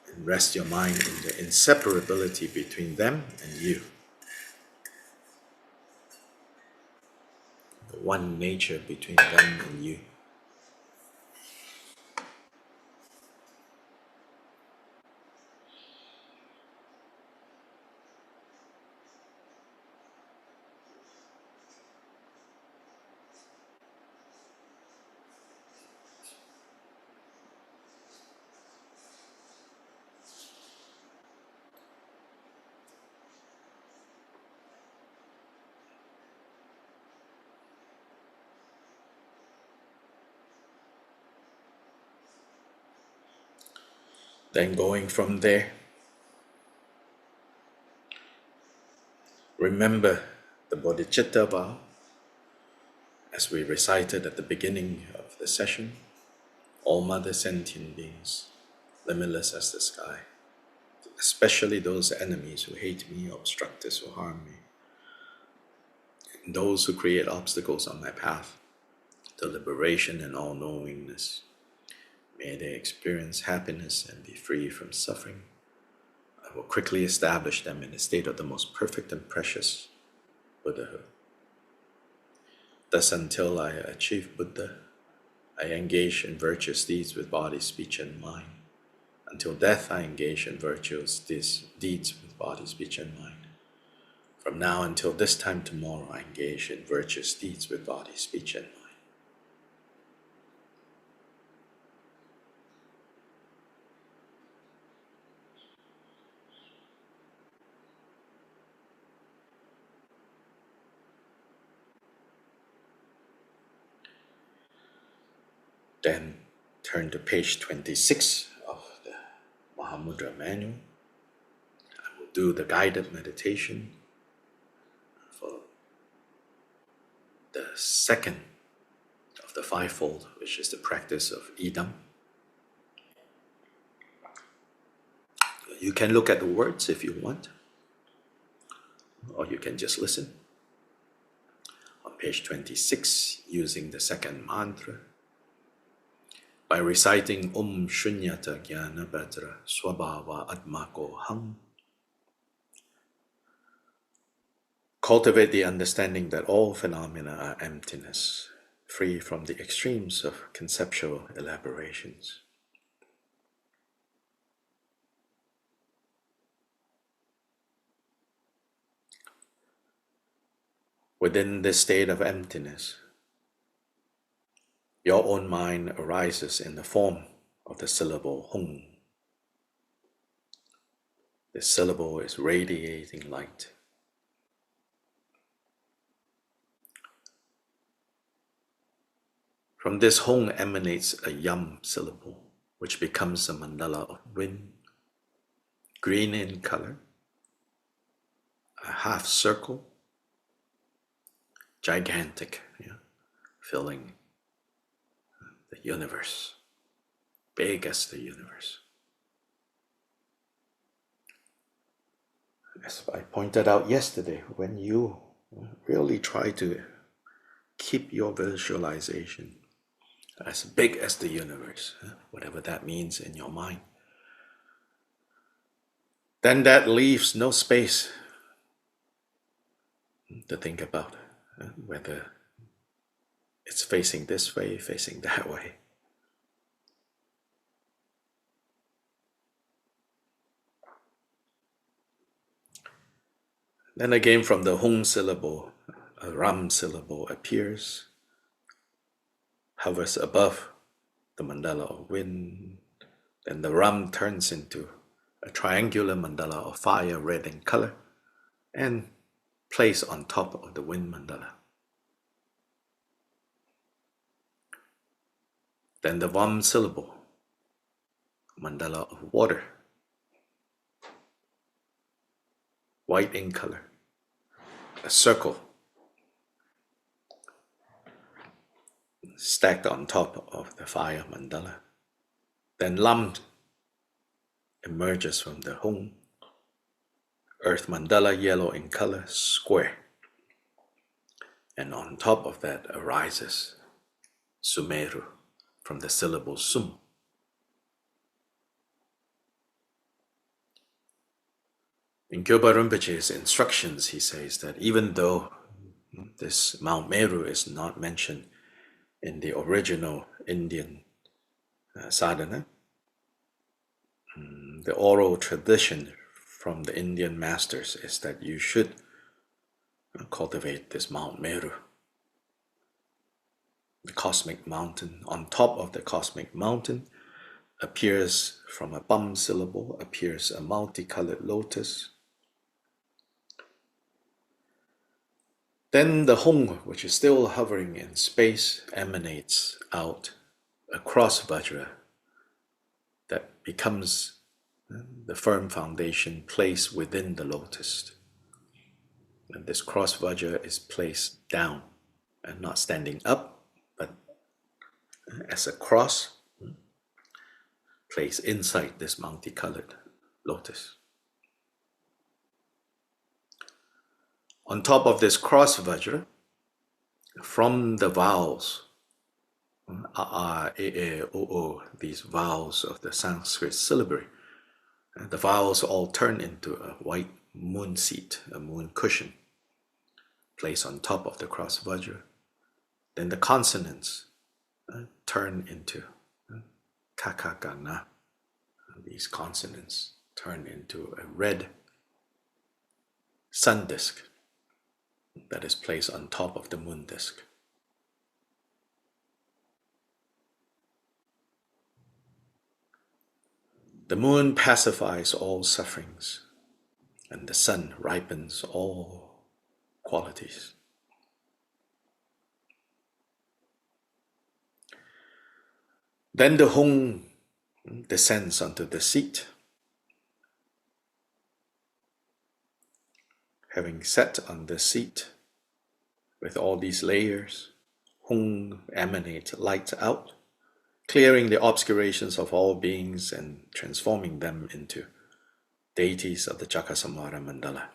and rest your mind in the inseparability between them and you. The one nature between them and you. Then going from there, remember the bodhicitta vow as we recited at the beginning of the session. All mother sentient beings, limitless as the sky, especially those enemies who hate me, obstruct us, or harm me, and those who create obstacles on my path to liberation and all-knowingness. May they experience happiness and be free from suffering. I will quickly establish them in a state of the most perfect and precious Buddhahood. Thus, until I achieve Buddha, I engage in virtuous deeds with body, speech, and mind. Until death, I engage in virtuous deeds with with body, speech, and mind. From now until this time tomorrow, I engage in virtuous deeds with body, speech, and mind. Then turn to page 26 of the Mahamudra manual. I will do the guided meditation for the second of the Fivefold, which is the practice of idam. You can look at the words if you want, or you can just listen. On page 26, using the second mantra, by reciting Shunyata Jnana Bhadra Swabhava Atmako Ham, cultivate the understanding that all phenomena are emptiness, free from the extremes of conceptual elaborations. Within this state of emptiness, your own mind arises in the form of the syllable Hung. The syllable is radiating light. From this Hung emanates a Yam syllable, which becomes a mandala of wind, green in color, a half circle, gigantic, filling the universe, big as the universe. As I pointed out yesterday, when you really try to keep your visualization as big as the universe, whatever that means in your mind, then that leaves no space to think about whether it's facing this way, facing that way. Then again, from the Hung syllable, a Ram syllable appears, hovers above the mandala of wind. Then the Ram turns into a triangular mandala of fire, red in color, and placed on top of the wind mandala. Then the Vam syllable, mandala of water, white in color, a circle stacked on top of the fire mandala. Then Lam emerges from the Hung, earth mandala, yellow in color, square. And on top of that arises Sumeru from the syllable Sum. In Gyoba Rinpoche's instructions, he says that even though this Mount Meru is not mentioned in the original Indian sadhana, the oral tradition from the Indian masters is that you should cultivate this Mount Meru, the cosmic mountain. On top of the cosmic mountain appears, from a Bam syllable, appears a multicolored lotus. Then the Hung, which is still hovering in space, emanates out a cross vajra that becomes the firm foundation placed within the lotus. And this cross vajra is placed down and not standing up, but as a cross placed inside this multicolored lotus. On top of this cross vajra, from the vowels, a, e, o, these vowels of the Sanskrit syllabary, the vowels all turn into a white moon seat, a moon cushion, placed on top of the cross vajra. Then the consonants turn into kakagana. These consonants turn into a red sun disk that is placed on top of the moon disk. The moon pacifies all sufferings, and the sun ripens all qualities. Then the Hung descends onto the seat. Having sat on the seat with all these layers, Hung emanates light out, clearing the obscurations of all beings and transforming them into deities of the Chakkasamvara Mandala.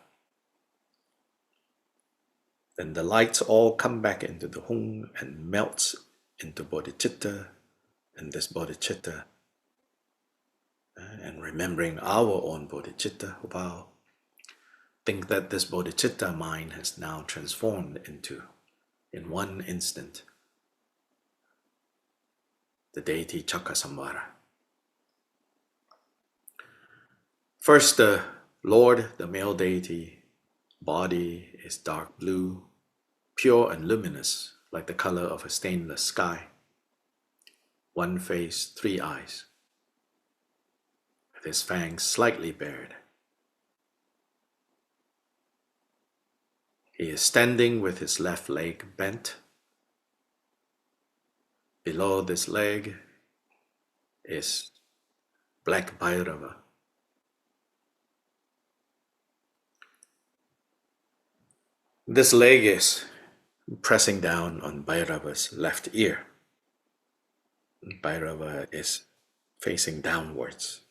Then the lights all come back into the Hung and melts into bodhicitta, and this bodhicitta, and remembering our own bodhicitta, wow, think that this bodhicitta mind has now transformed into, in one instant, the deity Chakkasamvara. First, the Lord, the male deity, body is dark blue, pure and luminous, like the color of a stainless sky. One face, 3 eyes, with his fangs slightly bared. He is standing with his left leg bent. Below this leg is black Bhairava. This leg is pressing down on Bhairava's left ear. Bhairava is facing downwards.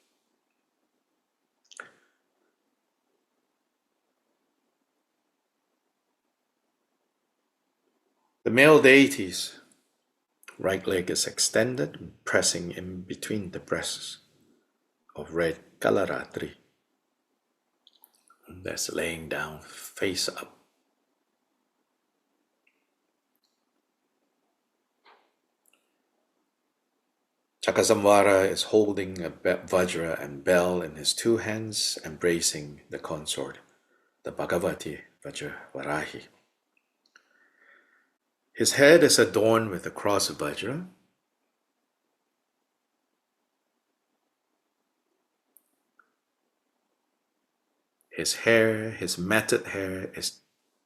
The male deity's right leg is extended, pressing in between the breasts of red Kalaratri. That's laying down face up. Chakkasamvara is holding a vajra and bell in his 2 hands, embracing the consort, the Bhagavati Vajravarahi. His head is adorned with a cross vajra. His hair, his matted hair,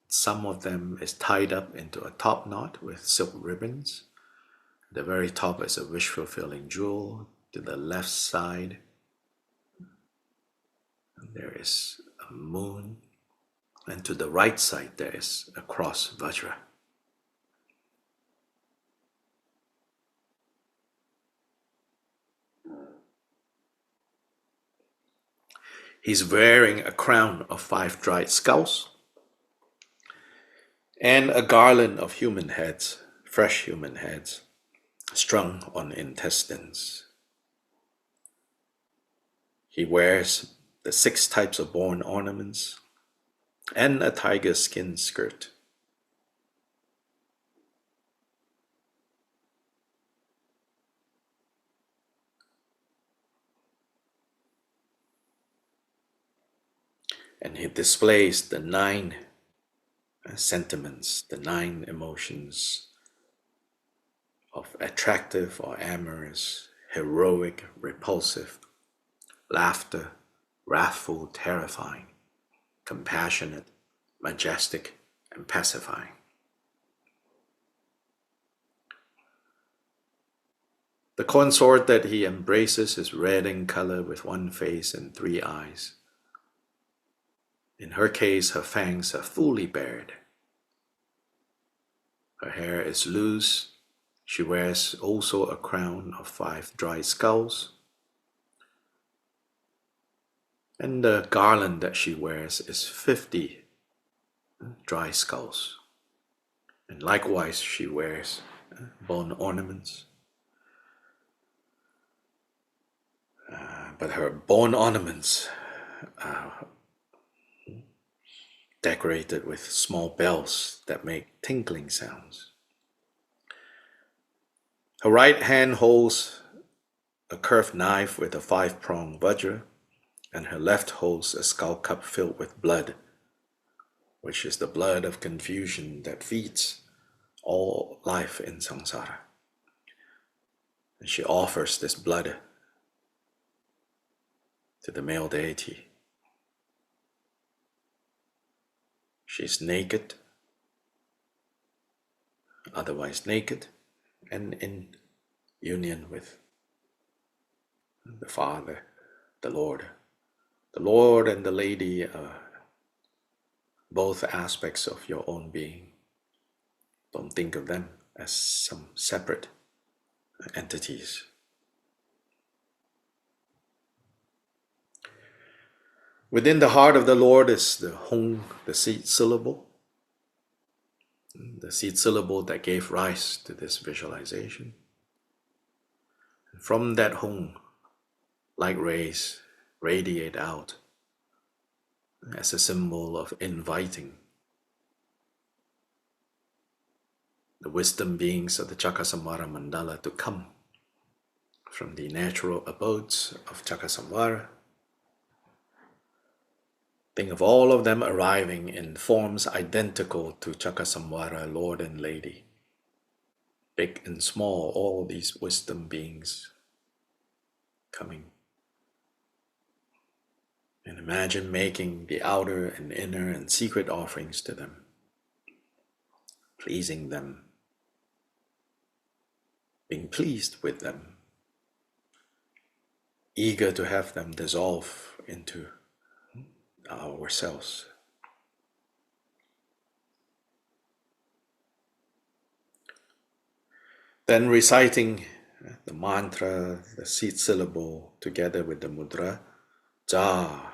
some of them is tied up into a top knot with silk ribbons. The very top is a wish-fulfilling jewel. To the left side, there is a moon. And to the right side, there is a cross vajra. He's wearing a crown of 5 dried skulls and a garland of human heads, fresh human heads, strung on intestines. He wears the 6 types of bone ornaments and a tiger skin skirt. And he displays the 9 sentiments, the 9 emotions of attractive or amorous, heroic, repulsive, laughter, wrathful, terrifying, compassionate, majestic, and pacifying. The consort that he embraces is red in color with 1 face and 3 eyes. In her case, her fangs are fully bared. Her hair is loose. She wears also a crown of 5 dried skulls. And the garland that she wears is 50 dry skulls. And likewise, she wears bone ornaments. But her bone ornaments are decorated with small bells that make tinkling sounds. Her right hand holds a curved knife with a 5-pronged vajra, and her left holds a skull cup filled with blood which is the blood of confusion that feeds all life in samsara. And she offers this blood to the male deity. She's naked, otherwise naked, and in union with the Father, the Lord. The Lord and the Lady are both aspects of your own being. Don't think of them as some separate entities. Within the heart of the Lord is the Hong, the seed syllable. The seed syllable that gave rise to this visualization. From that Hong, light rays radiate out as a symbol of inviting the wisdom beings of the Chakkasamvara Mandala to come from the natural abodes of Chakkasamvara. Think of all of them arriving in forms identical to Chakkasamvara, Lord and Lady. Big and small, all these wisdom beings coming. And imagine making the outer and inner and secret offerings to them, pleasing them, being pleased with them, eager to have them dissolve into ourselves. Then reciting the mantra, the seed syllable, together with the mudra, Ja,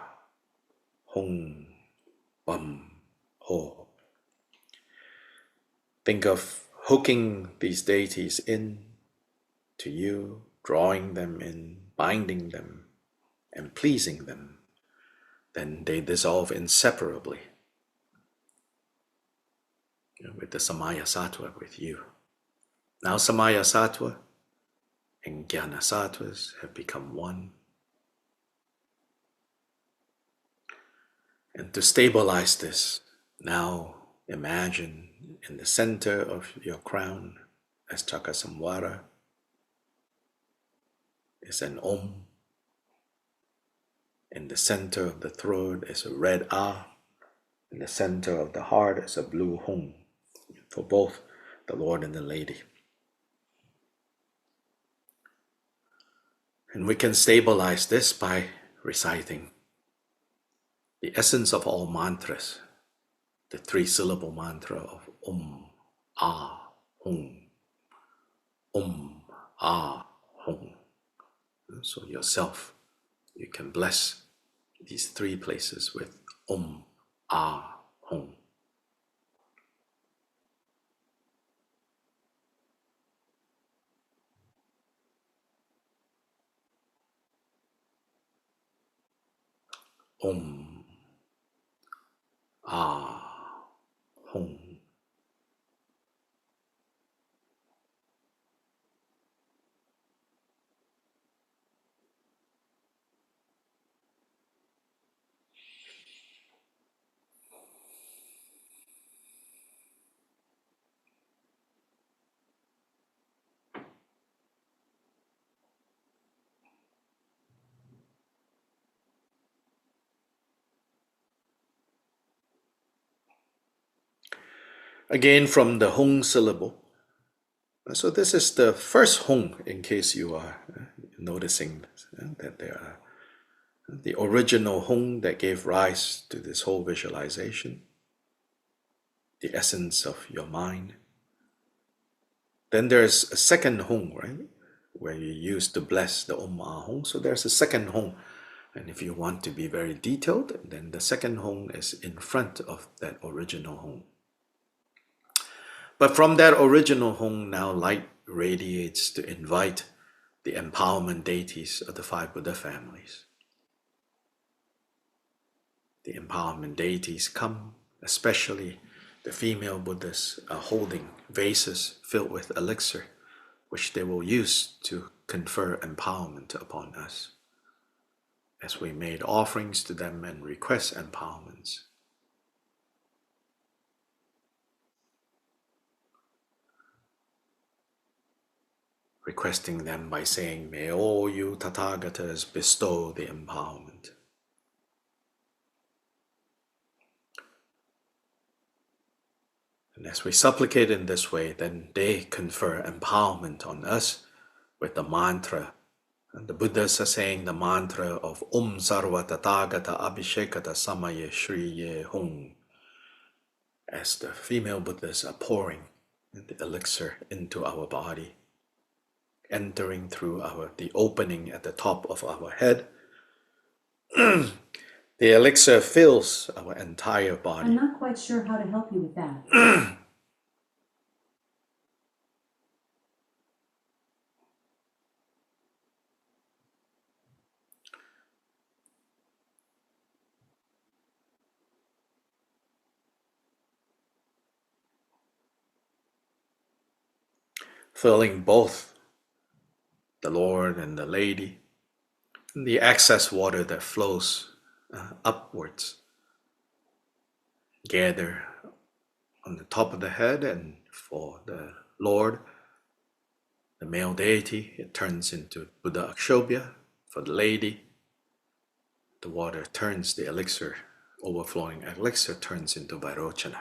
Hong, Bam, Ho. Think of hooking these deities in to you, drawing them in, binding them, and pleasing them. Then they dissolve inseparably with the Samaya Sattva with you. Now Samaya Sattva and Jnana Sattvas have become one. And to stabilize this, now imagine in the center of your crown as Chakkasamvara is an Om. In the center of the throat is a red Ah. In the center of the heart is a blue Hong for both the Lord and the Lady. And we can stabilize this by reciting the essence of all mantras, the 3-syllable mantra of Ah, Hong. Ah, Hong. So yourself, you can bless these 3 places with Ah, Hong. Ah, Hong. Again from the Hong syllable. So this is the first Hong, in case you are noticing that there are the original Hong that gave rise to this whole visualization, the essence of your mind. Then there's a second Hong, right? Where you use to bless the Ah Hong. So there's a second Hong. And if you want to be very detailed, then the second Hong is in front of that original Hong. But from that original Hong, now light radiates to invite the empowerment deities of the 5 Buddha families. The empowerment deities come, especially the female Buddhas are holding vases filled with elixir, which they will use to confer empowerment upon us, as we made offerings to them and request empowerments. requesting them by saying, may all you Tathagatas bestow the empowerment. And as we supplicate in this way, then they confer empowerment on us with the mantra. And the Buddhas are saying the mantra of Om Sarva Tathagata Abhishekata Samaye Shri Ye Hung, as the female Buddhas are pouring the elixir into our body, entering through the opening at the top of our head. The elixir fills our entire body. I'm not quite sure how to help you with that. Filling both the Lord and the Lady, and the excess water that flows upwards, gather on the top of the head, and for the Lord, the male deity, it turns into Buddha Akshobhya. For the Lady, the water turns, the elixir, overflowing elixir turns into Vairochana.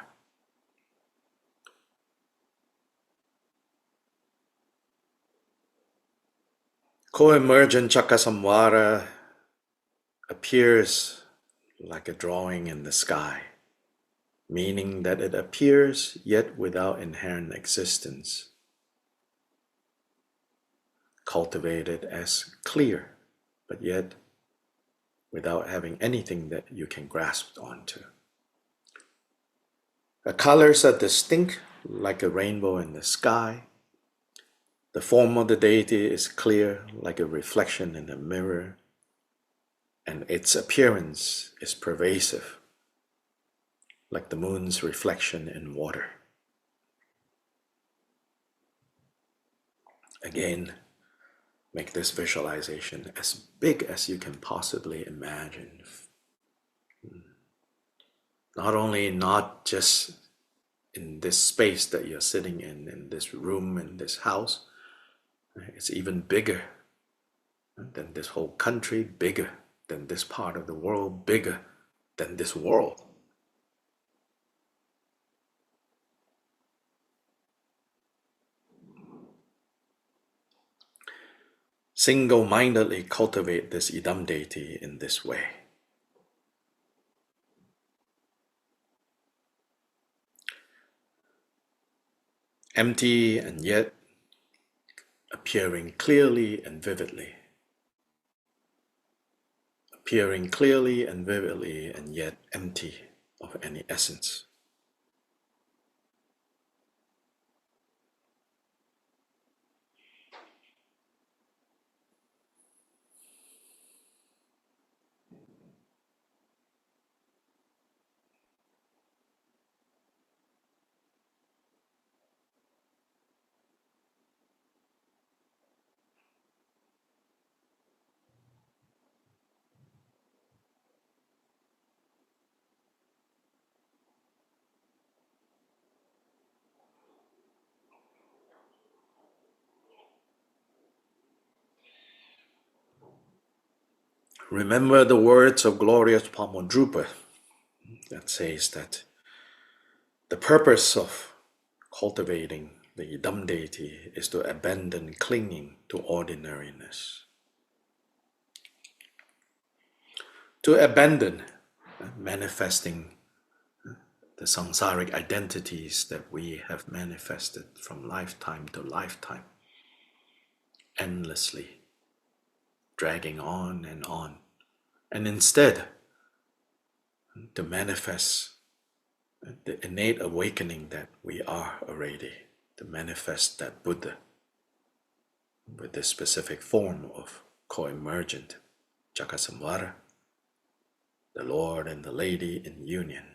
Co-emergent Chakkasamvara appears like a drawing in the sky, meaning that it appears yet without inherent existence, cultivated as clear, but yet without having anything that you can grasp onto. The colors are distinct like a rainbow in the sky. The form of the deity is clear like a reflection in a mirror, and its appearance is pervasive like the moon's reflection in water. Again, make this visualization as big as you can possibly imagine. Not just in this space that you're sitting in this room, in this house. It's even bigger than this whole country, bigger than this part of the world, bigger than this world. Single-mindedly cultivate this Idam deity in this way. Empty and yet appearing clearly and vividly. Appearing clearly and vividly and yet empty of any essence. Remember the words of glorious Mahamudra that says that the purpose of cultivating the Idam deity is to abandon clinging to ordinariness. To abandon manifesting the samsaric identities that we have manifested from lifetime to lifetime, endlessly, dragging on, and instead to manifest the innate awakening that we are already, to manifest that Buddha with this specific form of co-emergent Chakkasamvara, the Lord and the Lady in union.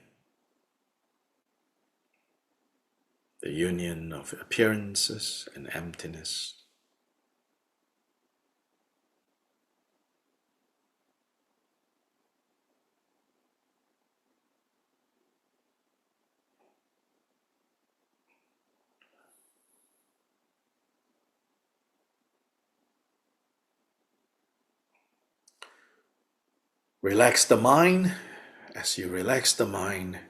The union of appearances and emptiness. Relax the mind. As you relax the mind,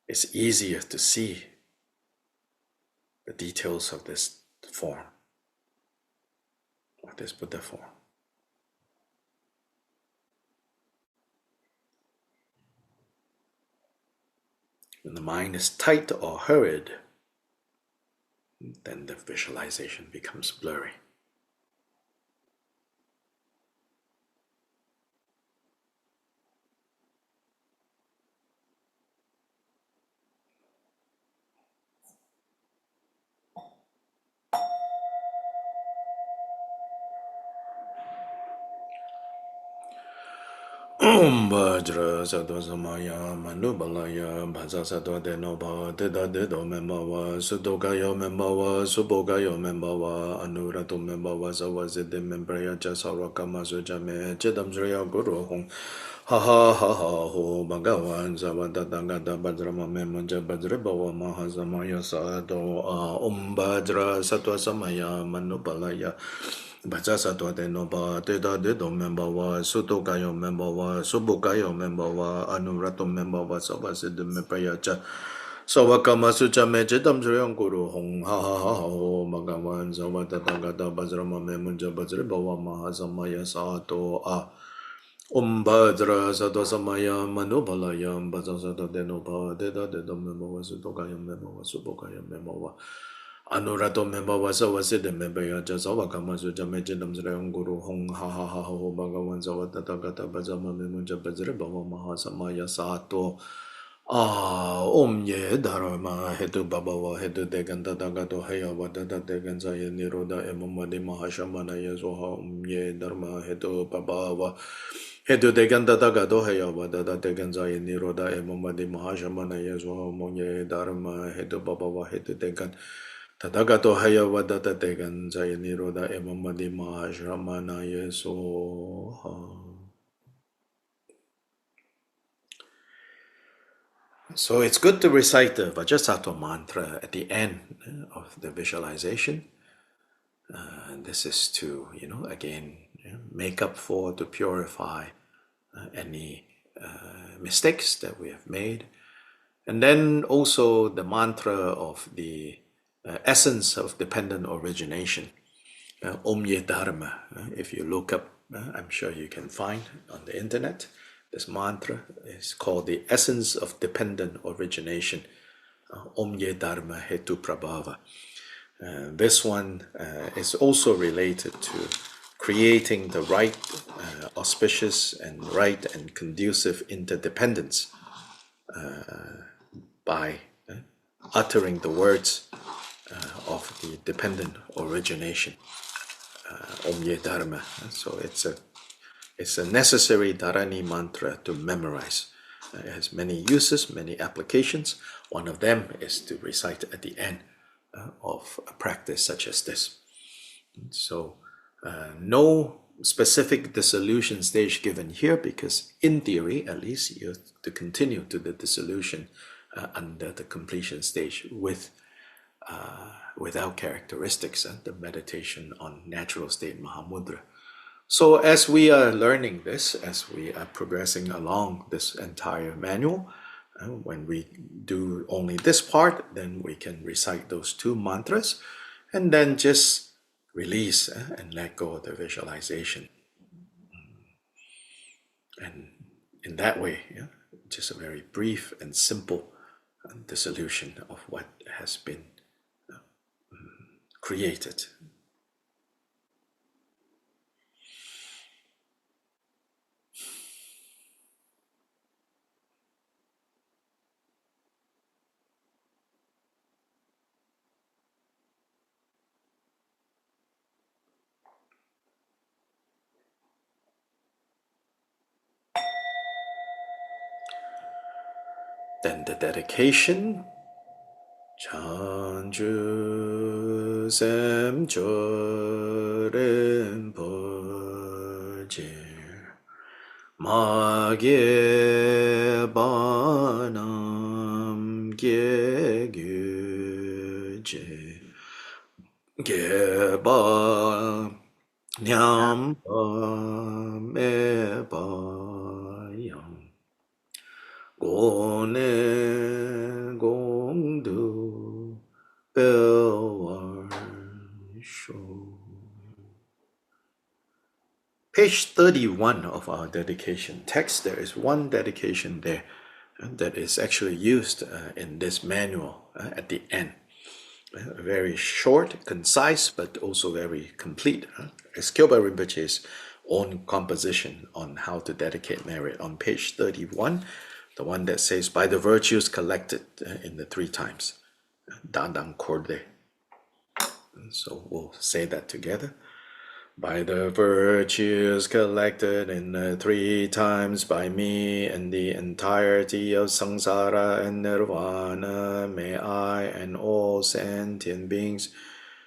it's easier to see the details of this form, of this Buddha form. When the mind is tight or hurried, then the visualization becomes blurry. Om Vajra Sattva Samaya Manubalaya Bhaja Sattva Denobha Deda Dedo Membawa Sudokaya Membawa Subogayo Membawa Anurato Membawa Sawazide Membraya Jasawakama Sujame Chedam Sriya Guru Hong Ha ha ha ha ho Bhagavan Savadadangada Bajrama Memunja Bajribawa Mahasamaya Sado Om Vajra Sattva Samaya Manubalaya Baca Sattva Denobha Deda Dedo Membawa Sudokayo Membawa Subogayo Membawa Anurato Membawa Savazide Membraya Sawakama Sujame Chedam Sriya Guru Hong Ha ha ha ha ho Bhagavan Savadadangada Bajrama Memunja Bajribawa Mahasamaya Sado Om Bhadra Sattva Samaya Manubhalaya Bhaja Sattva Denobha Deda Deda Membawa Sudokaya Membawa Subokaya Membawa Anurato Membawa Savasida Membaya Jasawakama Sujame Chedam Sriyam Guru Hong Ha Ha Ha Ho Bhagavan Savatata Bhajama Memunja Bajribawa Mahasamaya Sato Om Ye Dharma Hetu Babawa Hetu Deganta Dagato Heya Vadata Deganza Ye Niroda Emamadi Mahashamana Yesoha Om Ye Dharma Hetu Babawa Hetu Deganta Dagato Heya Vadata Deganza Ye Niroda Emamadi Mahashamana Yesoha Om Ye Dharma Hetu Babawa Hetu Degan Tadagato Heya Vadata Deganza Ye Niroda Emamadi Mahashamana Yesoha. So it's good to recite the Vajrasattva mantra at the end of the visualization. This is to, again, make up for, to purify any mistakes that we have made. And then also the mantra of the essence of dependent origination, Om Ye Dharma. If you look up, I'm sure you can find on the internet. This mantra is called the essence of dependent origination, Om Ye Dharma Hetu Prabhava. This one is also related to creating the right, auspicious and right and conducive interdependence by uttering the words of the dependent origination, Om Ye Dharma. So it's a necessary Dharani mantra to memorize. It has many uses, many applications. One of them is to recite at the end of a practice such as this. So no specific dissolution stage given here, because in theory, at least, you have to continue to the dissolution under the completion stage without characteristics, the meditation on natural state Mahamudra. So as we are learning this, as we are progressing along this entire manual, when we do only this part, then we can recite those two mantras and then just release and let go of the visualization. And in that way, just a very brief and simple dissolution of what has been created. Then the dedication. Chanju Sem Choren Poje Magye Banam Gye Gyuje Gye Ba Nyam Me Ba 오늘 공두 배워쇼. Page 31 of our dedication text, there is one dedication there that is actually used in this manual at the end. Very short, concise, but also very complete. It's Kyoba Rinpoche's own composition on how to dedicate merit on page 31, the one that says, by the virtues collected in the 3 times. Dadang Korde. So we'll say that together. By the virtues collected in the 3 times by me and the entirety of samsara and nirvana, may I and all sentient beings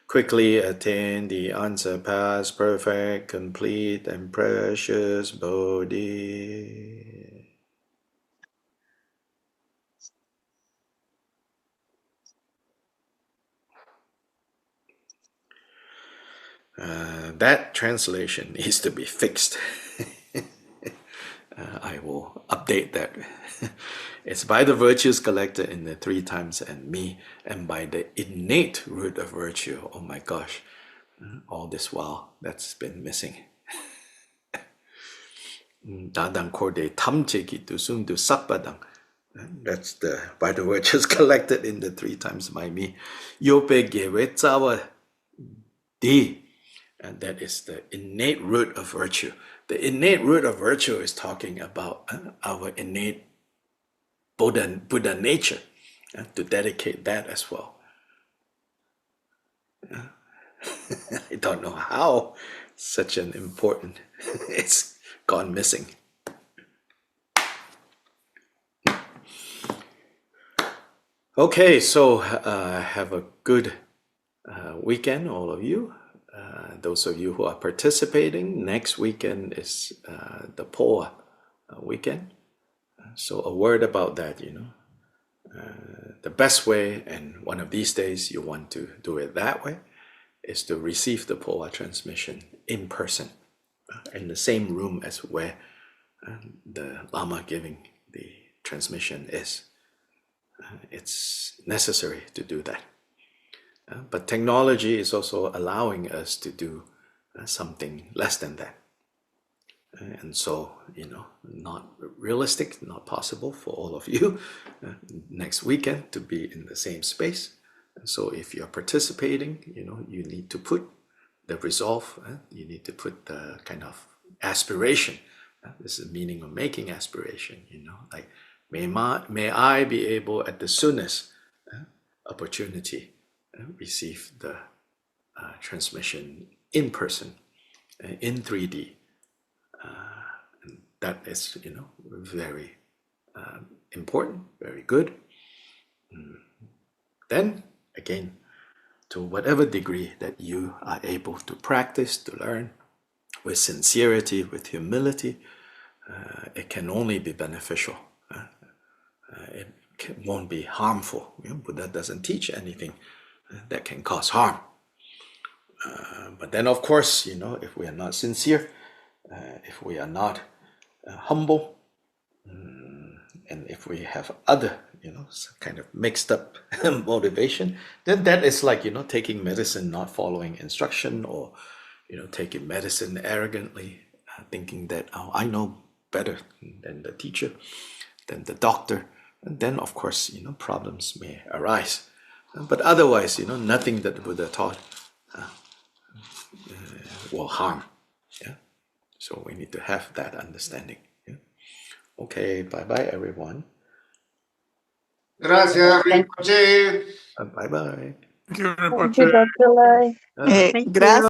quickly attain the unsurpassed, perfect, complete, and precious Bodhi. That translation needs to be fixed. I will update that. It's by the virtues collected in the 3 times and me, and by the innate root of virtue. Oh my gosh, all this while that's been missing. Dadang korde tamcheki tu sung tu sakpadang. That's the by the virtues collected in the 3 times by me. Yope gewetzawa di. And that is the innate root of virtue. The innate root of virtue is talking about our innate Buddha nature, to dedicate that as well. I don't know how such an important, it's gone missing. Okay, so have a good weekend, all of you. Those of you who are participating, next weekend is the POA weekend. So a word about that, the best way, and one of these days you want to do it that way, is to receive the POA transmission in person, in the same room as where the Lama giving the transmission is. It's necessary to do that. But technology is also allowing us to do something less than that. And so, not realistic, not possible for all of you next weekend to be in the same space. And so if you're participating, you need to put the resolve, you need to put the kind of aspiration. This is the meaning of making aspiration, like, may I be able at the soonest opportunity receive the transmission in person, in 3D. And that is, very important, very good. Then, again, to whatever degree that you are able to practice, to learn, with sincerity, with humility, it can only be beneficial. It won't be harmful. Buddha doesn't teach anything that can cause harm. But then, of course, if we are not sincere, if we are not humble, and if we have other, some kind of mixed up motivation, then that is like, taking medicine, not following instruction, or, taking medicine arrogantly, thinking that, oh, I know better than the teacher, than the doctor. And then, of course, problems may arise. But otherwise, nothing that the Buddha taught will harm. Yeah. So we need to have that understanding. Yeah. Okay. Bye-bye, everyone. Gracias, Rinpoche. Bye-bye. Thank you, Thank you, Rinpoche. Dr. Lai. Uh, Gracias.